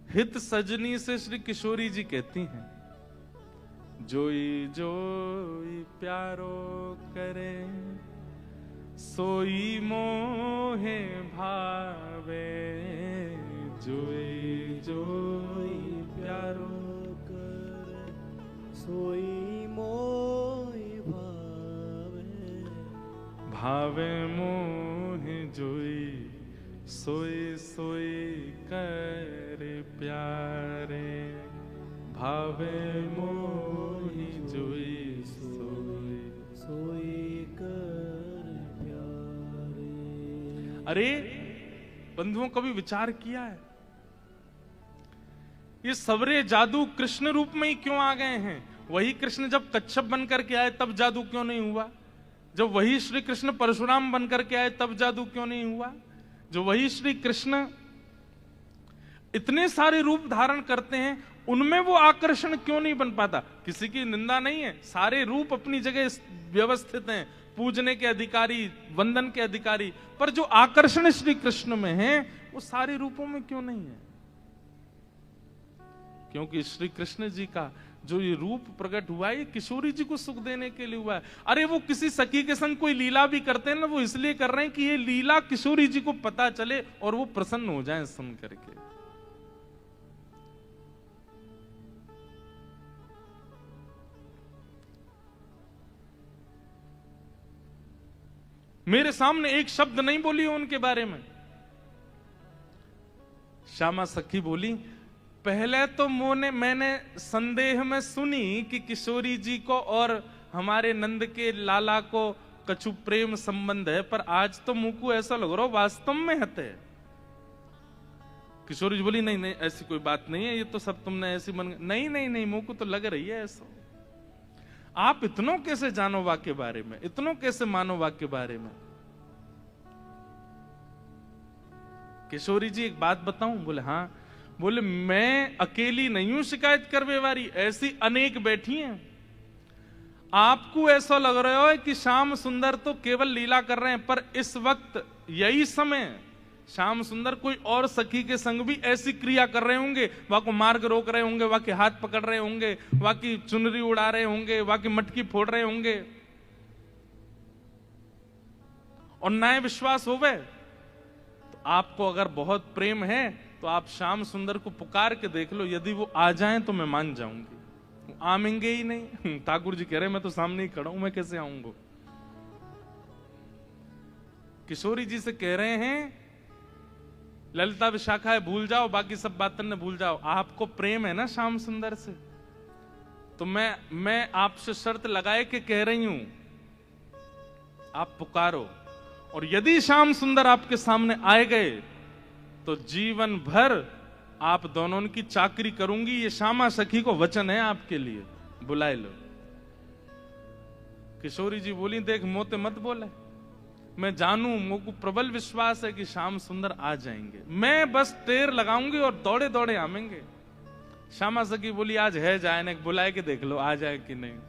हित सजनी से श्री किशोरी जी कहती हैं, जोई जोई प्यारो करे सोई मोहे भावे, जोई जोई प्यारो करे सोई मोहि भावे, भावे मोहे जोई सोई सोई कर प्यारे, भावे मोहि जोई सोई सोई कर प्यारे। अरे बंधुओं कभी विचार किया है ये सवरे जादू कृष्ण रूप में ही क्यों आ गए हैं? वही कृष्ण जब कच्छप बनकर के आए तब जादू क्यों नहीं हुआ? जब वही श्री कृष्ण परशुराम बनकर के आए तब जादू क्यों नहीं हुआ? जो वही श्री कृष्ण इतने सारे रूप धारण करते हैं उनमें वो आकर्षण क्यों नहीं बन पाता? किसी की निंदा नहीं है, सारे रूप अपनी जगह व्यवस्थित हैं, पूजने के अधिकारी, वंदन के अधिकारी, पर जो आकर्षण श्री कृष्ण में है वो सारे रूपों में क्यों नहीं है? क्योंकि श्री कृष्ण जी का जो ये रूप प्रकट हुआ है ये किशोरी जी को सुख देने के लिए हुआ है। अरे वो किसी सखी के संग कोई लीला भी करते हैं ना, वो इसलिए कर रहे हैं कि ये लीला किशोरी जी को पता चले और वो प्रसन्न हो जाएं सुन करके। मेरे सामने एक शब्द नहीं बोली उनके बारे में। श्यामा सखी बोली, पहले तो मैंने संदेह में सुनी कि किशोरी जी को और हमारे नंद के लाला को कछु प्रेम संबंध है, पर आज तो मुंह को ऐसा लग रहा वास्तव में हते। किशोरी जी बोली, नहीं नहीं ऐसी कोई बात नहीं है, ये तो सब तुमने ऐसी मन नहीं नहीं नहीं मुंह को तो लग रही है ऐसा। आप इतनों कैसे जानो वाक्य बारे में, इतनों कैसे मानो वाक्य बारे में? किशोरी जी एक बात बताऊं? बोले हाँ। बोले मैं अकेली नहीं हूं शिकायत करवे वाली, ऐसी अनेक बैठी हैं। आपको ऐसा लग रहा है कि श्याम सुंदर तो केवल लीला कर रहे हैं, पर इस वक्त यही समय श्याम सुंदर कोई और सखी के संग भी ऐसी क्रिया कर रहे होंगे। वहां को मार्ग रोक रहे होंगे, वहां के हाथ पकड़ रहे होंगे, वहां की चुनरी उड़ा रहे होंगे, वहां की मटकी फोड़ रहे होंगे, और ना विश्वास होवे तो आपको अगर बहुत प्रेम है तो आप श्याम सुंदर को पुकार के देख लो, यदि वो आ जाएं तो मैं मान जाऊंगी। वो आमेंगे ही नहीं। ठाकुर जी कह रहे मैं तो सामने ही खड़ा हूं, मैं कैसे आऊंगा? किशोरी जी से कह रहे हैं ललिता विशाखा है भूल जाओ, बाकी सब बातें ने भूल जाओ। आपको प्रेम है ना श्याम सुंदर से, तो मैं आपसे शर्त लगाए के कह रही हूं, आप पुकारो, और यदि श्याम सुंदर आपके सामने आए गए तो जीवन भर आप दोनों की चाकरी करूंगी। ये श्यामा सखी को वचन है आपके लिए, बुलाए लो। किशोरी जी बोली, देख मोते मत बोले, मैं जानू, मुझको प्रबल विश्वास है कि श्याम सुंदर आ जाएंगे, मैं बस टेर लगाऊंगी और दौड़े दौड़े आमेंगे। श्यामा सखी बोली, आज है जाए, बुलाए के देख लो आ जाए कि नहीं।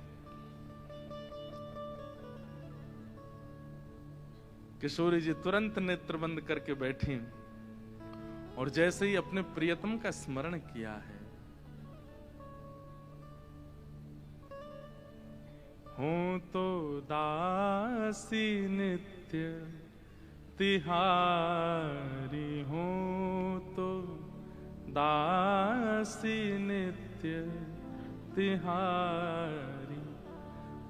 किशोरी जी तुरंत नेत्र बंद करके बैठी और जैसे ही अपने प्रियतम का स्मरण किया है, हूं तो दासी नित्य तिहारी, हूं तो दासी नित्य तिहारी।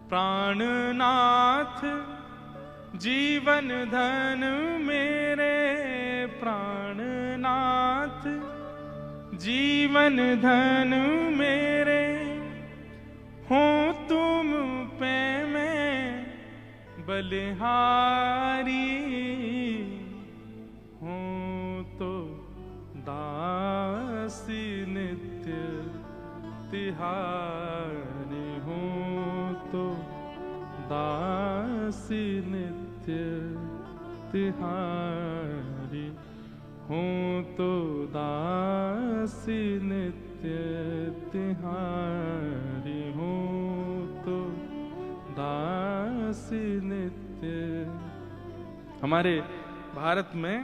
प्राणनाथ जीवन धन मेरे, प्राणनाथ जीवन धन मेरे, हो तुम पे मैं बलिहारी, हो तो दासी नित्य तिहारी, हो तो दासी नित्य तिहारी, हूँ तो दासी नित्य तिहारी, हूँ तो दासी नित्य। हमारे भारत में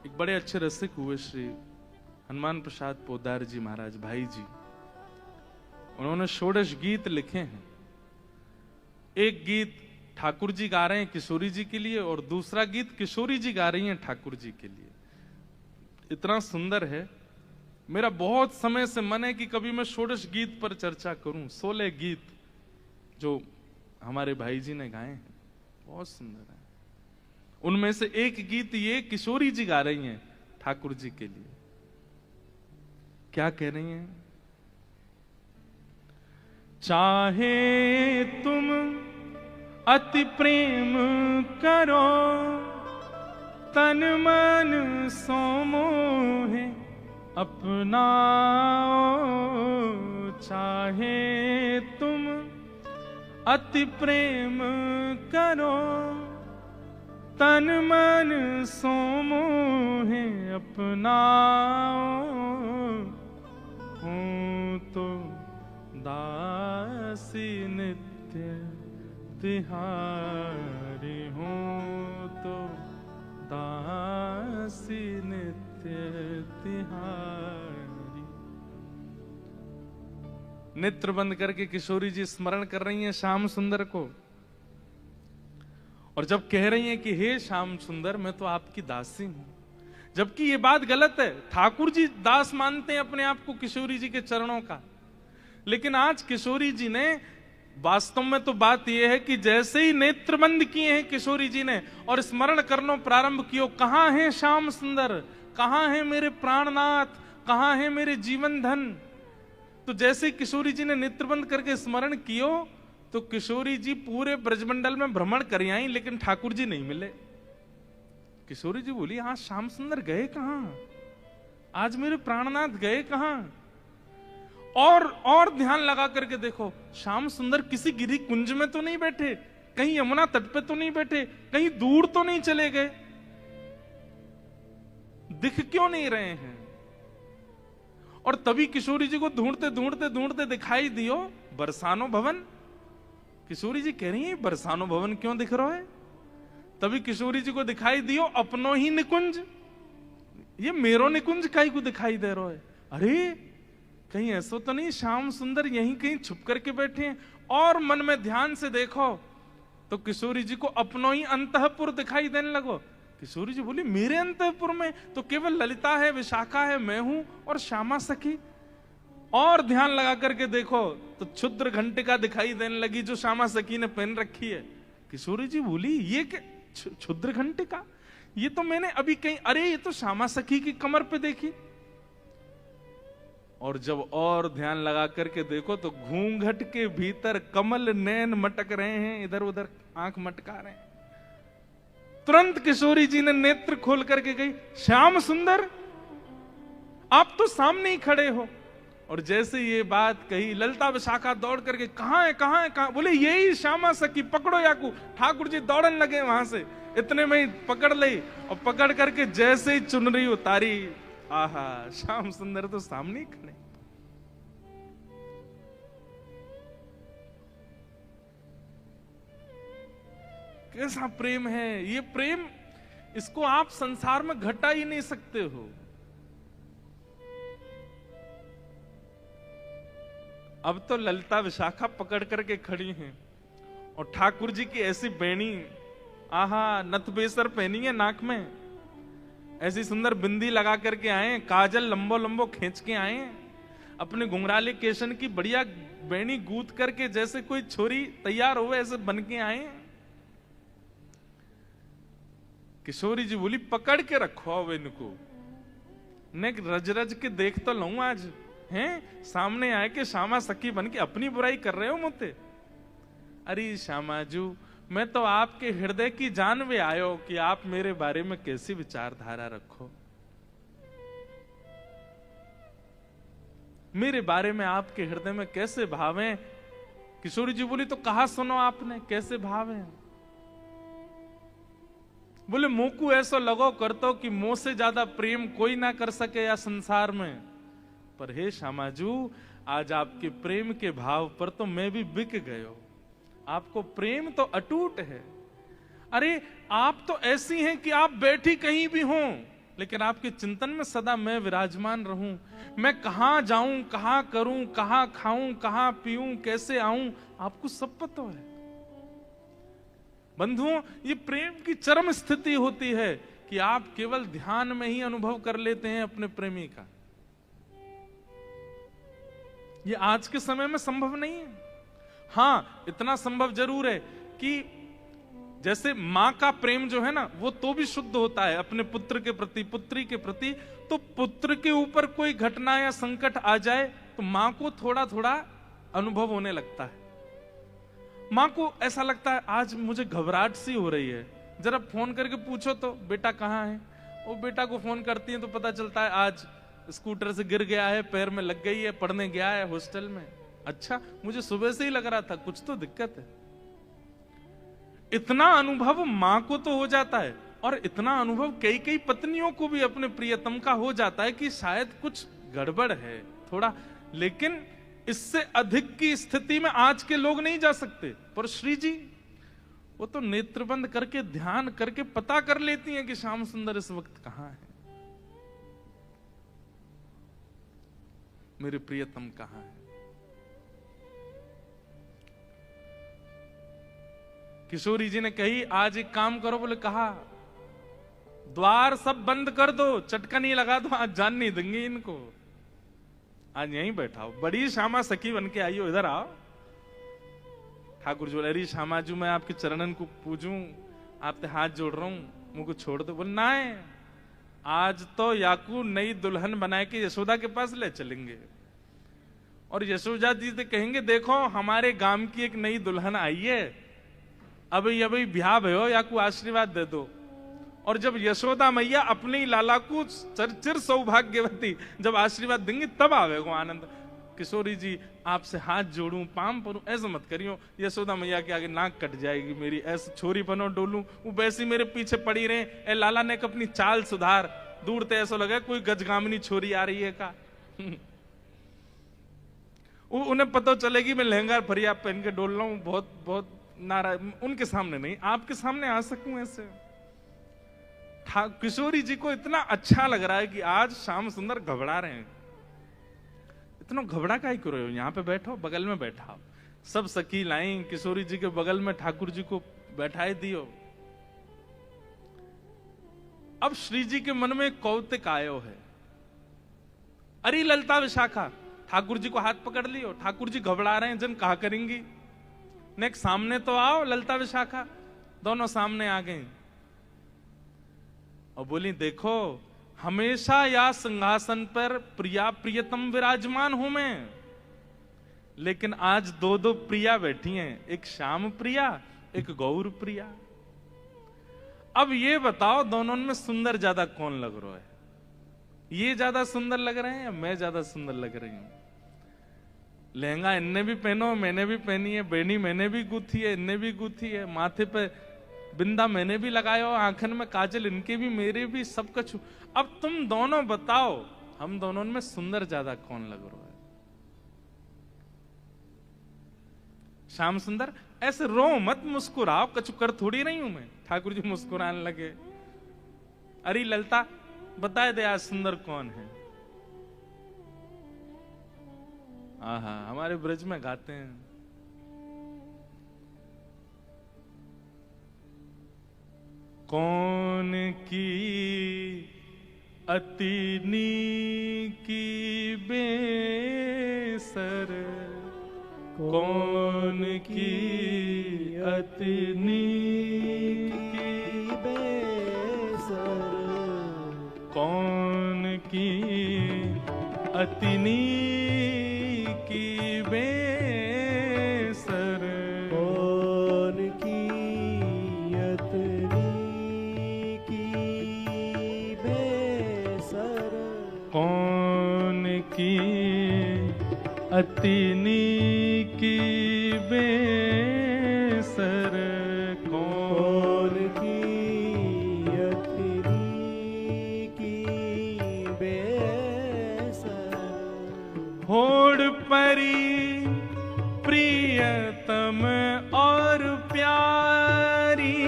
एक बड़े अच्छे रसिक हुए श्री हनुमान प्रसाद पोद्दार जी महाराज भाई जी। उन्होंने षोडश गीत लिखे हैं। एक गीत ठाकुर जी गा रहे हैं किशोरी जी के लिए और दूसरा गीत किशोरी जी गा रही हैं ठाकुर जी के लिए। इतना सुंदर है। मेरा बहुत समय से मन है कि कभी मैं षोडश गीत पर चर्चा करूं। 16 गीत जो हमारे भाई जी ने गाए हैं बहुत सुंदर है। उनमें से एक गीत ये किशोरी जी गा रही हैं ठाकुर जी के लिए। क्या कह रही हैं? चाहे तुम अति प्रेम करो, तन मन सो मोहे अपनाओ। चाहे तुम अति प्रेम करो, तन मन सो मोहे अपनाओ। हूँ तो दासी नित्य तिहारी, हूँ तो दासी नित्य तिहारी। नेत्र बंद करके किशोरी जी स्मरण कर रही हैं श्याम सुंदर को और जब कह रही हैं कि हे श्याम सुंदर मैं तो आपकी दासी हूं, जबकि ये बात गलत है। ठाकुर जी दास मानते हैं अपने आप को किशोरी जी के चरणों का, लेकिन आज किशोरी जी ने वास्तव में तो बात यह है कि जैसे ही नेत्र बंद किए हैं किशोरी जी ने और स्मरण करना प्रारंभ किया, कहां है श्याम सुंदर, कहां है मेरे प्राणनाथ, कहां है मेरे जीवन धन। तो जैसे किशोरी जी ने नेत्र बंद करके स्मरण कियो तो किशोरी जी पूरे ब्रजमंडल में भ्रमण कर आई, लेकिन ठाकुर जी नहीं मिले। किशोरी जी बोली हाँ श्याम सुंदर गए कहां, आज मेरे प्राणनाथ गए कहां। और ध्यान लगा करके देखो, श्याम सुंदर किसी गिरी कुंज में तो नहीं बैठे, कहीं यमुना तट पे तो नहीं बैठे, कहीं दूर तो नहीं चले गए, दिख क्यों नहीं रहे हैं। और तभी किशोरी जी को ढूंढते ढूंढते ढूंढते दिखाई दियो बरसानो भवन। किशोरी जी कह रही है बरसानो भवन क्यों दिख रहा है। तभी किशोरी जी को दिखाई दियो अपनो ही निकुंज, ये मेरो निकुंज काई को दिखाई दे रहा है। अरे कहीं ऐसा तो नहीं श्याम सुंदर यहीं कहीं छुप करके बैठे हैं। और मन में ध्यान से देखो तो किशोरी जी को अपनो ही अंतःपुर दिखाई देने लगो। किशोरी जी बोली मेरे अंतःपुर में तो केवल ललिता है, विशाखा है, मैं हूं और श्यामा सखी। और ध्यान लगा करके देखो तो क्षुद्र घंटिका दिखाई देने लगी जो श्यामा सखी ने पहन रखी है। किशोरी जी बोली ये क्या क्षुद्र घंटिका, ये तो मैंने अभी कहीं, अरे ये तो श्यामा सखी की कमर पे देखी। और जब और ध्यान लगा करके देखो तो घूंघट के भीतर कमल नैन मटक रहे हैं, इधर उधर आंख मटका रहे हैं। तुरंत किशोरी जी ने नेत्र खोल करके गई श्याम सुंदर आप तो सामने ही खड़े हो। और जैसे ये बात कही ललिता विशाखा दौड़ करके कहां है कहां है कहां, बोले यही श्यामा सखी पकड़ो याकू। ठाकुर जी दौड़न लगे वहां से, इतने में ही पकड़ ली और पकड़ करके जैसे ही चुनरी उतारी, आहा श्याम सुंदर तो सामने ही खड़े। कैसा प्रेम है ये प्रेम, इसको आप संसार में घटा ही नहीं सकते हो। अब तो ललिता विशाखा पकड़ करके खड़ी हैं और ठाकुर जी की ऐसी बेणी, आहा, नथ बेसर पहनी है नाक में, ऐसी सुंदर बिंदी लगा करके आए, काजल लंबो लंबो खींच के आए, अपने घुंघराले केशन की बढ़िया बेणी गूंथ करके जैसे कोई छोरी तैयार हो ऐसे बन के आए। किशोरी जी बोली पकड़ के रखो अब इनको, ने रज रज के देख तो लूं आज, हैं सामने आए के श्यामा सखी बन के अपनी बुराई कर रहे हो मुझे। अरे श्यामाजू, मैं तो आपके हृदय की जान में आयो कि आप मेरे बारे में कैसी विचारधारा रखो, मेरे बारे में आपके हृदय में कैसे भाव हैं। किशोरी जी बोली तो कहा सुनो आपने कैसे भाव हैं। बोले मुंह को ऐसा लगो करतो कि मुंह से ज्यादा प्रेम कोई ना कर सके या संसार में, पर हे श्यामाजू, आज आपके प्रेम के भाव पर तो मैं भी बिक गयो। आपको प्रेम तो अटूट है। अरे आप तो ऐसी हैं कि आप बैठी कहीं भी हों, लेकिन आपके चिंतन में सदा मैं विराजमान रहूं। मैं कहां जाऊं, कहां करूं, कहां खाऊं, कहां पीऊं, कैसे आऊं, आपको सब पता है। बंधुओं, ये प्रेम की चरम स्थिति होती है कि आप केवल ध्यान में ही अनुभव कर लेते हैं अपने प्रेमी का। ये आज के समय में संभव नहीं है। हाँ, इतना संभव जरूर है कि जैसे मां का प्रेम जो है ना, वो तो भी शुद्ध होता है अपने पुत्र के प्रति, पुत्री के प्रति। तो पुत्र के ऊपर कोई घटना या संकट आ जाए तो मां को थोड़ा थोड़ा अनुभव होने लगता है। मां को ऐसा लगता है आज मुझे घबराहट सी हो रही है, जरा फोन करके पूछो तो बेटा कहाँ है। वो बेटा को फोन करती है तो पता चलता है आज स्कूटर से गिर गया है, पैर में लग गई है, पढ़ने गया है हॉस्टल में। अच्छा, मुझे सुबह से ही लग रहा था कुछ तो दिक्कत है। इतना अनुभव मां को तो हो जाता है, और इतना अनुभव कई कई पत्नियों को भी अपने प्रियतम का हो जाता है कि शायद कुछ गड़बड़ है थोड़ा। लेकिन इससे अधिक की स्थिति में आज के लोग नहीं जा सकते। पर श्री जी वो तो नेत्र बंद करके ध्यान करके पता कर लेती हैं कि श्याम सुंदर इस वक्त कहां है, मेरे प्रियतम कहां है। किशोरी जी ने कही आज एक काम करो, बोले कहा द्वार सब बंद कर दो, चटकन ही लगा दो, आज जान नहीं देंगे इनको, आज यहीं बैठाओ। बड़ी श्यामा सखी बन के आई हो, इधर आओ। ठाकुर जी बोले अरे श्यामा जी, मैं आपके चरणन को पूजूं, आपसे हाथ जोड़ रहा हूं, मुझको छोड़ दो। बोले ना, आज तो याकू नई दुल्हन बना के यशोदा के पास ले चलेंगे, और यशोदा जी से कहेंगे देखो हमारे गांव की एक नई दुल्हन आई है, अभी अभी ब्याह भयो, याकू आशीर्वाद दे दो। और जब यशोदा मैया अपने ही लाला को चिर सौभाग्यवती जब आशीर्वाद देंगे तब आवेगो आनंद। किशोरी जी आपसे हाथ जोड़ूं, पाम परूं, ऐसा मत करियो, यशोदा मैया के आगे नाक कट जाएगी मेरी, ऐसे छोरी बनो डोलूं, वो वैसी मेरे पीछे पड़ी रहे। ए लाला ने अपनी चाल सुधार, दूर ते ऐसा लगा कोई गजगामिनी छोरी आ रही है का। उन्हें पता चलेगी मैं लहंगा फरिया पहन के डोल रहा हूं, बहुत बहुत नाराज। उनके सामने नहीं, आपके सामने आ सकूं ऐसे। किशोरी जी को इतना अच्छा लग रहा है कि आज श्याम सुंदर घबरा रहे हैं। इतना घबरा काहे कर रहे हो, यहाँ पे बैठो, बगल में बैठाओ। सब सखी लाई किशोरी जी के बगल में ठाकुर जी को बैठाए दियो। अब श्री जी के मन में कौतिक आयो है, अरे ललिता विशाखा, ठाकुर जी को हाथ पकड़ लियो, ठाकुर जी घबरा रहे हैं, जन कहा करेंगी। नेक्स्ट सामने तो आओ ललिता विशाखा, दोनों सामने आ गए और बोली देखो हमेशा या सिंहासन पर प्रिया प्रियतम विराजमान हूं मैं, लेकिन आज दो दो प्रिया बैठी हैं, एक श्याम प्रिया एक गौर प्रिया। अब ये बताओ दोनों में सुंदर ज्यादा कौन लग रहा है, ये ज्यादा सुंदर लग रहे हैं या मैं ज्यादा सुंदर लग रही हूं। लहंगा इनने भी पहनो, मैंने भी पहनी है, बेनी मैंने भी गूथी है, इनने भी गूथी है, माथे पे बिंदा मैंने भी लगाया, आंखन में काजल इनके भी मेरे भी, सब कुछ। अब तुम दोनों बताओ हम दोनों में सुंदर ज्यादा कौन लग रहा है। श्याम सुंदर ऐसे रो मत, मुस्कुराओ, कछु कर थोड़ी नहीं हूं मैं। ठाकुर जी मुस्कुराने लगे। अरे ललता बताए दे आज सुंदर कौन है। आहा, हमारे ब्रज में गाते हैं। कौन की अति नीकी बेसर, कौन की अति नीकी बेसर, कौन की अति नीकी बेसर, कौन की अति नीकी बेसर, कौन की अति नीकी बेसर, कौन की अति नीकी बेसर, होड़ परी प्रियतम और प्यारी,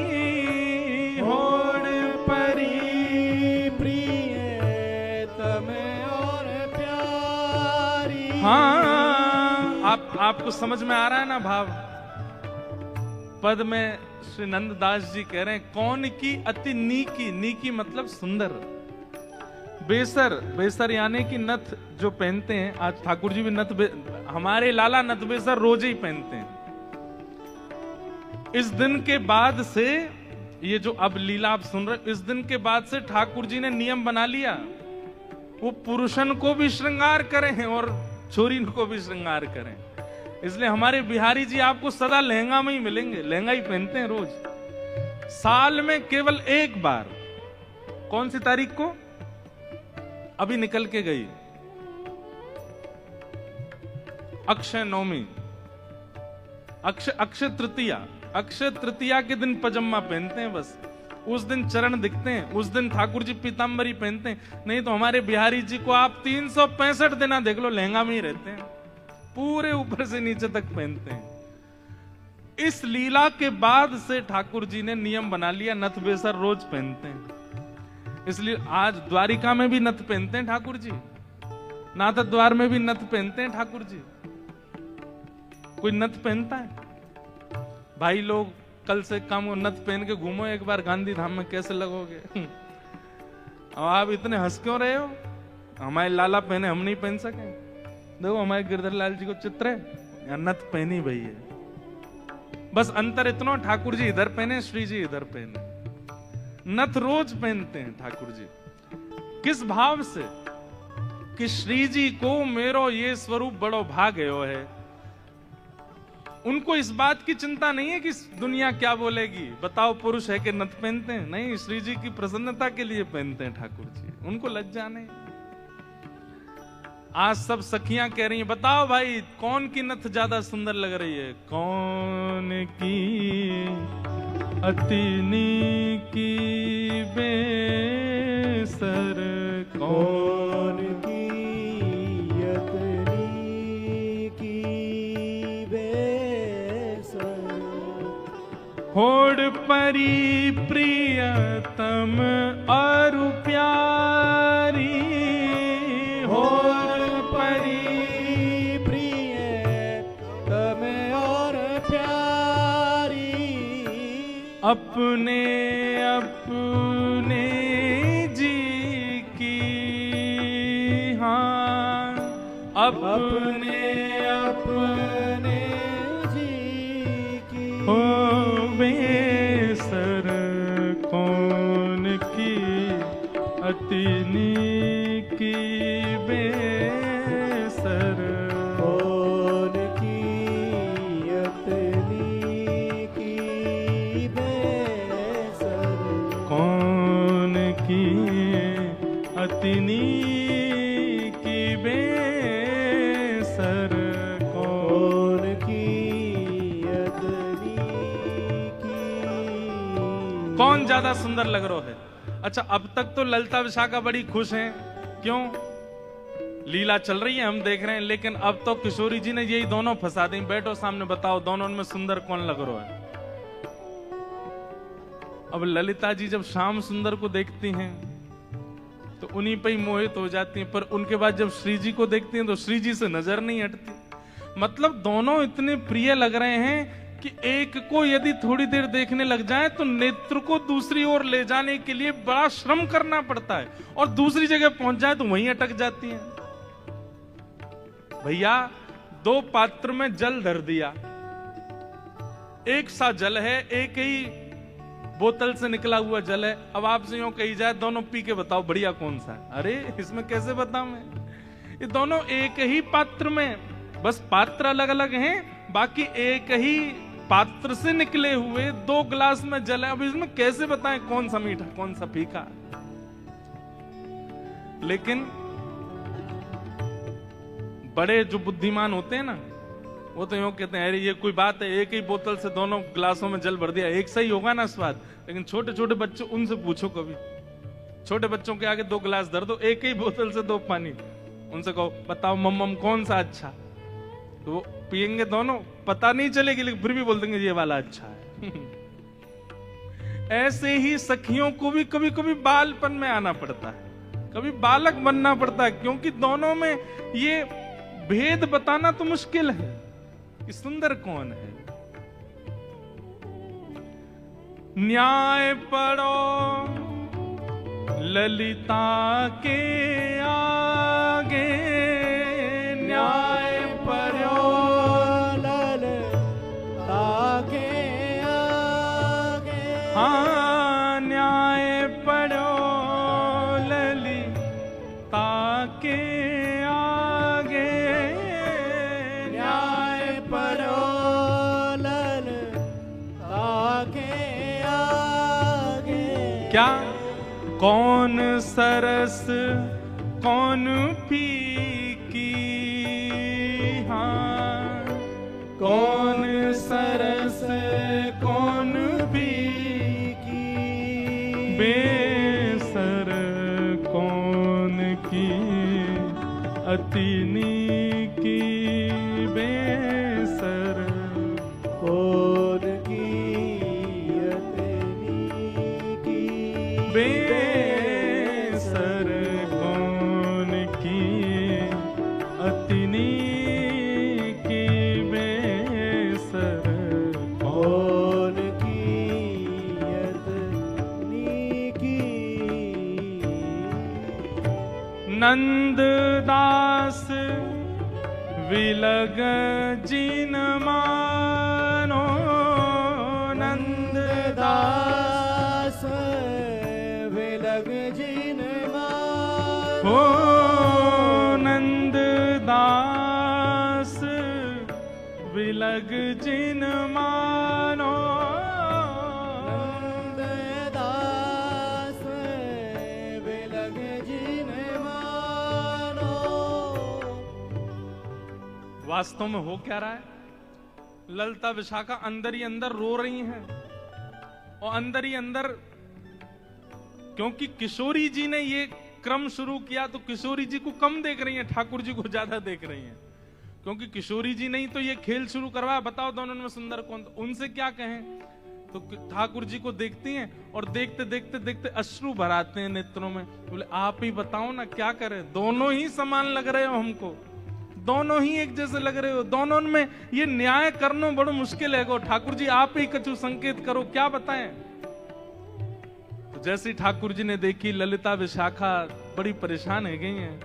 होड़ परी प्रियतम और प्यारी। हाँ, आपको समझ में आ रहा है ना भाव। पद में श्री नंददास जी कह रहे हैं कौन की अति नीकी, नीकी मतलब सुंदर, बेसर, बेसर यानी कि नथ जो पहनते हैं। आज ठाकुर जी भी नथ, हमारे लाला नथ बेसर रोज ही पहनते हैं। इस दिन के बाद से, ये जो अब लीला आप सुन रहे, इस दिन के बाद से ठाकुर जी ने नियम बना लिया, वो पुरुषन को भी श्रृंगार करें और छोरी को भी श्रृंगार करें। इसलिए हमारे बिहारी जी आपको सदा लहंगा में ही मिलेंगे, लहंगा ही पहनते हैं रोज। साल में केवल एक बार, कौन सी तारीख को अभी निकल के गई, अक्षय नवमी, अक्षय तृतीया, अक्षय तृतीया के दिन पजामा पहनते हैं बस। उस दिन चरण दिखते हैं, उस दिन ठाकुर जी पीतांबरी पहनते हैं। नहीं तो हमारे बिहारी जी को आप 365 दिन देख लो, लहंगा में ही रहते हैं, पूरे ऊपर से नीचे तक पहनते हैं। इस लीला के बाद से ठाकुर जी ने नियम बना लिया, नथ बेसर रोज पहनते हैं। इसलिए आज द्वारिका में भी नथ पहनते हैं ठाकुर जी, नाथ द्वार में भी नथ पहनते हैं ठाकुर जी। कोई नथ पहनता है? भाई लोग कल से कम नथ पहन के घूमो एक बार गांधी धाम में, कैसे लगोगे? अब आप इतने हंस क्यों रहे हो? हमारे लाला पहने, हम नहीं पहन सके? देखो हमारे गिरधर लाल जी को चित्र है, या नथ पहनी भई है। बस अंतर इतना, ठाकुर जी इधर पहने, श्री जी इधर पहने। नथ रोज पहनते हैं ठाकुर जी। किस भाव से? कि श्री जी को मेरो ये स्वरूप बड़ो भाग्यो है। उनको इस बात की चिंता नहीं है कि दुनिया क्या बोलेगी, बताओ पुरुष है कि नथ पहनते हैं। नहीं, श्री जी की प्रसन्नता के लिए पहनते हैं ठाकुर जी, उनको लज्जा नहीं। आज सब सखियां कह रही हैं, बताओ भाई कौन की नथ ज्यादा सुंदर लग रही है? कौन की अति नीकी बेसर, कौन की अति नीकी बेसर, होड़ परी प्रियतम और प्यारी, होड़ परी प्रियतम और प्यारी। अपने अपने जी की, हाँ अपने अपने जी की हो बेसर, कौन की अति नीकी बेसर, कौन की अति नीकी बेसर, कौन की अति नीकी बेसर, कौन की अति नीकी। कौन ज्यादा सुंदर लग रहा है? अच्छा, अब तक तो ललिता विशाखा बड़ी खुश हैं। क्यों? लीला चल रही है, हम देख रहे हैं, लेकिन अब तो किशोरी जी ने यही दोनों फंसा दी। बैठो सामने, बताओ दोनों में सुंदर कौन लग रहा है। अब ललिता जी जब श्याम सुंदर को देखती हैं तो उन्हीं पे ही मोहित हो जाती हैं, पर उनके बाद जब श्री जी को देखती हैं तो श्री जी से नजर नहीं हटती। मतलब दोनों इतने प्रिय लग रहे हैं कि एक को यदि थोड़ी देर देखने लग जाए तो नेत्र को दूसरी ओर ले जाने के लिए बड़ा श्रम करना पड़ता है, और दूसरी जगह पहुंच जाए तो वहीं अटक जाती हैं। भैया, दो पात्र में जल धर दिया, एक सा जल है, एक ही बोतल से निकला हुआ जल है। अब आपसे यूं कही जाए दोनों पी के बताओ बढ़िया कौन सा है। अरे इसमें कैसे बताऊं मैं, ये दोनों एक ही पात्र में, बस पात्र अलग अलग हैं, बाकी एक ही पात्र से निकले हुए दो गिलास में जल है। अब इसमें कैसे बताएं कौन सा मीठा कौन सा फीका। लेकिन बड़े जो बुद्धिमान होते हैं ना, वो तो यूं कहते हैं अरे ये कोई बात है, एक ही बोतल से दोनों गिलासों में जल भर दिया, एक सही होगा ना स्वाद। लेकिन छोटे छोटे बच्चों, उनसे पूछो कभी, छोटे बच्चों के आगे दो गिलास धर दो, एक ही बोतल से दो पानी, उनसे कहो बताओ मम्मम कौन सा अच्छा, तो वो पियेंगे दोनों, पता नहीं चलेगी, लेकिन फिर भी बोल देंगे ये वाला अच्छा है। ऐसे ही सखियों को भी कभी कभी बालपन में आना पड़ता है, कभी बालक बनना पड़ता है, क्योंकि दोनों में ये भेद बताना तो मुश्किल है कि सुंदर कौन है। न्याय पढ़ो ललिता के आगे, न्याय पढ़ो ललिता के आगे। हाँ, न्याय पढ़ो ललिता के आगे, न्याय पढ़ो ललिता के आगे। क्या कौन सरस कौन फीकी, हाँ कौन सरस कौन फीकी, बेसर कौन की अति नीकी, बेसर कौन की अतनी की, बेसर कौन की अति नीकी, बेसर कौन की अतनी की। नंददास विलग जिन मानो, नंददास दास विलग जिन मानो, हो नंददास विलग जिन मानो, दास विलग जिन मानो। वास्तव में हो क्या रहा है, ललिता विशाखा अंदर ही अंदर रो रही हैं, और अंदर ही अंदर, क्योंकि किशोरी जी ने ये क्रम शुरू किया तो किशोरी जी को कम देख रही हैं, ठाकुर जी को ज्यादा देख रही हैं, क्योंकि किशोरी जी नहीं तो ये खेल शुरू करवाया, बताओ दोनों में सुंदर कौन, उनसे क्या कहें। तो ठाकुर जी को देखती हैं और देखते देखते देखते अश्रु भराते हैं नेत्रों में, बोले आप ही बताओ ना क्या करें, दोनों ही समान लग रहे हो हमको, दोनों ही एक जैसे लग रहे हो, दोनों में ये न्याय करना बड़ा मुश्किल है। ठाकुर जी आप ही कछु संकेत करो, क्या बताएं। तो जैसे ही ठाकुर जी ने देखी ललिता विशाखा बड़ी परेशान हो गई हैं,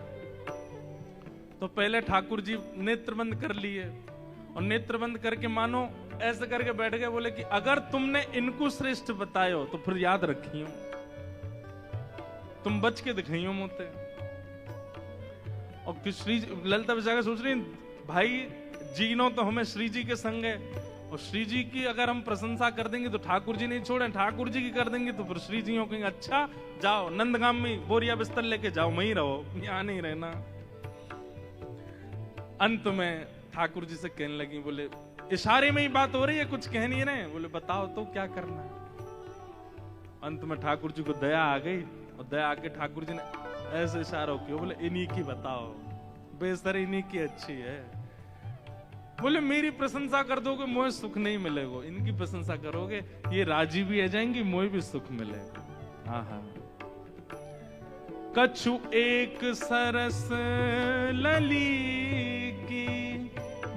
तो पहले ठाकुर जी नेत्र बंद कर लिए, और नेत्र बंद करके मानो ऐसे करके बैठ गए, बोले कि अगर तुमने इनको श्रेष्ठ बतायो तो फिर याद रखियो, तुम बच के दिखाइयो मोते। और श्री ललिता विशाखा सोच रही भाई जीनो तो हमें श्री जी के संग है, और श्री जी की अगर हम प्रशंसा कर देंगे तो ठाकुर जी नहीं छोड़े, ठाकुर जी की कर देंगे तो फिर श्री जी हो कहेंगे अच्छा जाओ नंदगाम में बोरिया बिस्तर लेके जाओ, वहीं रहो, यहां नहीं रहना। अंत में ठाकुर जी से कहने लगी, बोले इशारे में ही बात हो रही है, कुछ कह नहीं रहे, बोले बताओ तो क्या करना है। अंत में ठाकुर जी को दया आ गई, और दया आके ठाकुर जी ने ऐसे इशारा किया, बोले इन्हीं की बताओ, बेसर इन्हीं की अच्छी है। बोले मेरी प्रशंसा कर दोगे मोहे सुख नहीं मिलेगा, इनकी प्रशंसा करोगे ये राजी भी आ जाएंगी, मोहे भी सुख मिलेगा। हाँ हाँ। कछु एक सरस लली की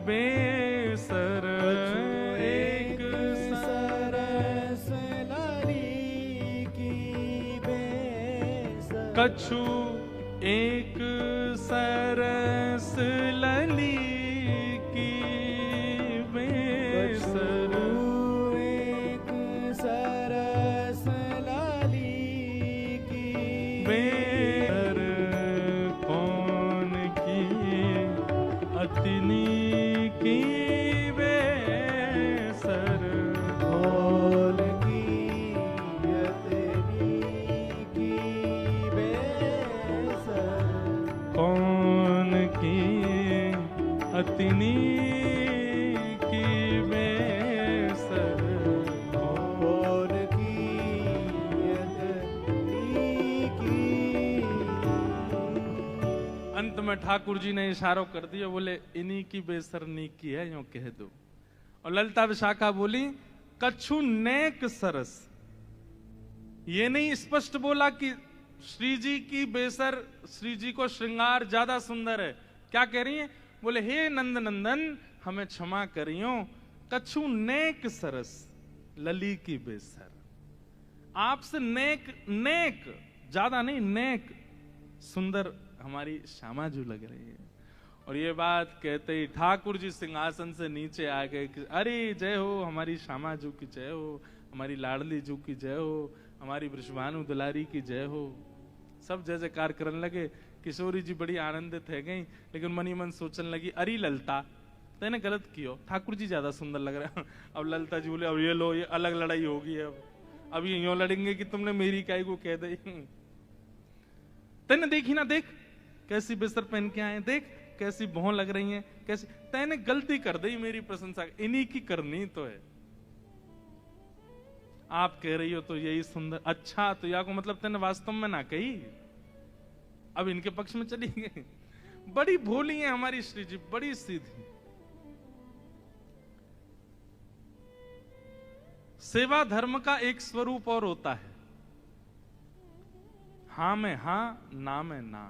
बेसर, एक सरस लली की बेसर, कछु एक सरस लली की बेसर, एक सरस लली की बेसर कौन की अतिनी की बेसर, कौन की अतनी की बेसर, कौन की अतिनी की बेसर, कौन की अतनी की। अंत में ठाकुर जी ने इशारों कर दिया, बोले इन्हीं की बेसर नीक की है, यूं कह दो। और ललिता विशाखा बोली कछु नेक सरस। ये नहीं स्पष्ट बोला कि श्री जी की बेसर, श्री जी को श्रृंगार ज्यादा सुंदर है। क्या कह रही है? बोले हे नंद नंदन हमें क्षमा करियो, कछु नेक सरस लली की बेसर। आपसे नेक, नेक ज्यादा नहीं, नेक सुंदर हमारी श्यामा जी लग रही है। और ये बात कहते ही ठाकुर जी सिंहासन से नीचे आ गए कि अरे जय हो, हमारी श्यामा जी की जय हो, हमारी लाडली जी की जय हो, हमारी वृषभानु दुलारी की जय हो। सब जय जयकार करने लगे। किशोरी जी बड़ी आनंदित है गई, लेकिन मनी मन सोचने लगी अरे ललता तेने गलत कियो, ठाकुर जी ज्यादा सुंदर लग रहे हैं। अब ललता जी बोले अब ये लो, ये अलग लड़ाई होगी, अब ये यूं लड़ेंगे कि तुमने मेरी काई को कह दी। तेने देखी ना, देख कैसी बेसर पहन के आए, देख कैसी भौं लग रही हैं, कैसी। तैने गलती कर दी, मेरी प्रशंसा इन्हीं की करनी तो है। आप कह रही हो तो यही सुंदर, अच्छा तो या को मतलब तेने वास्तव में ना कही, अब इनके पक्ष में चली गई। बड़ी भोली है हमारी श्री जी, बड़ी सीधी। सेवा धर्म का एक स्वरूप और होता है, हां में हां, ना में ना।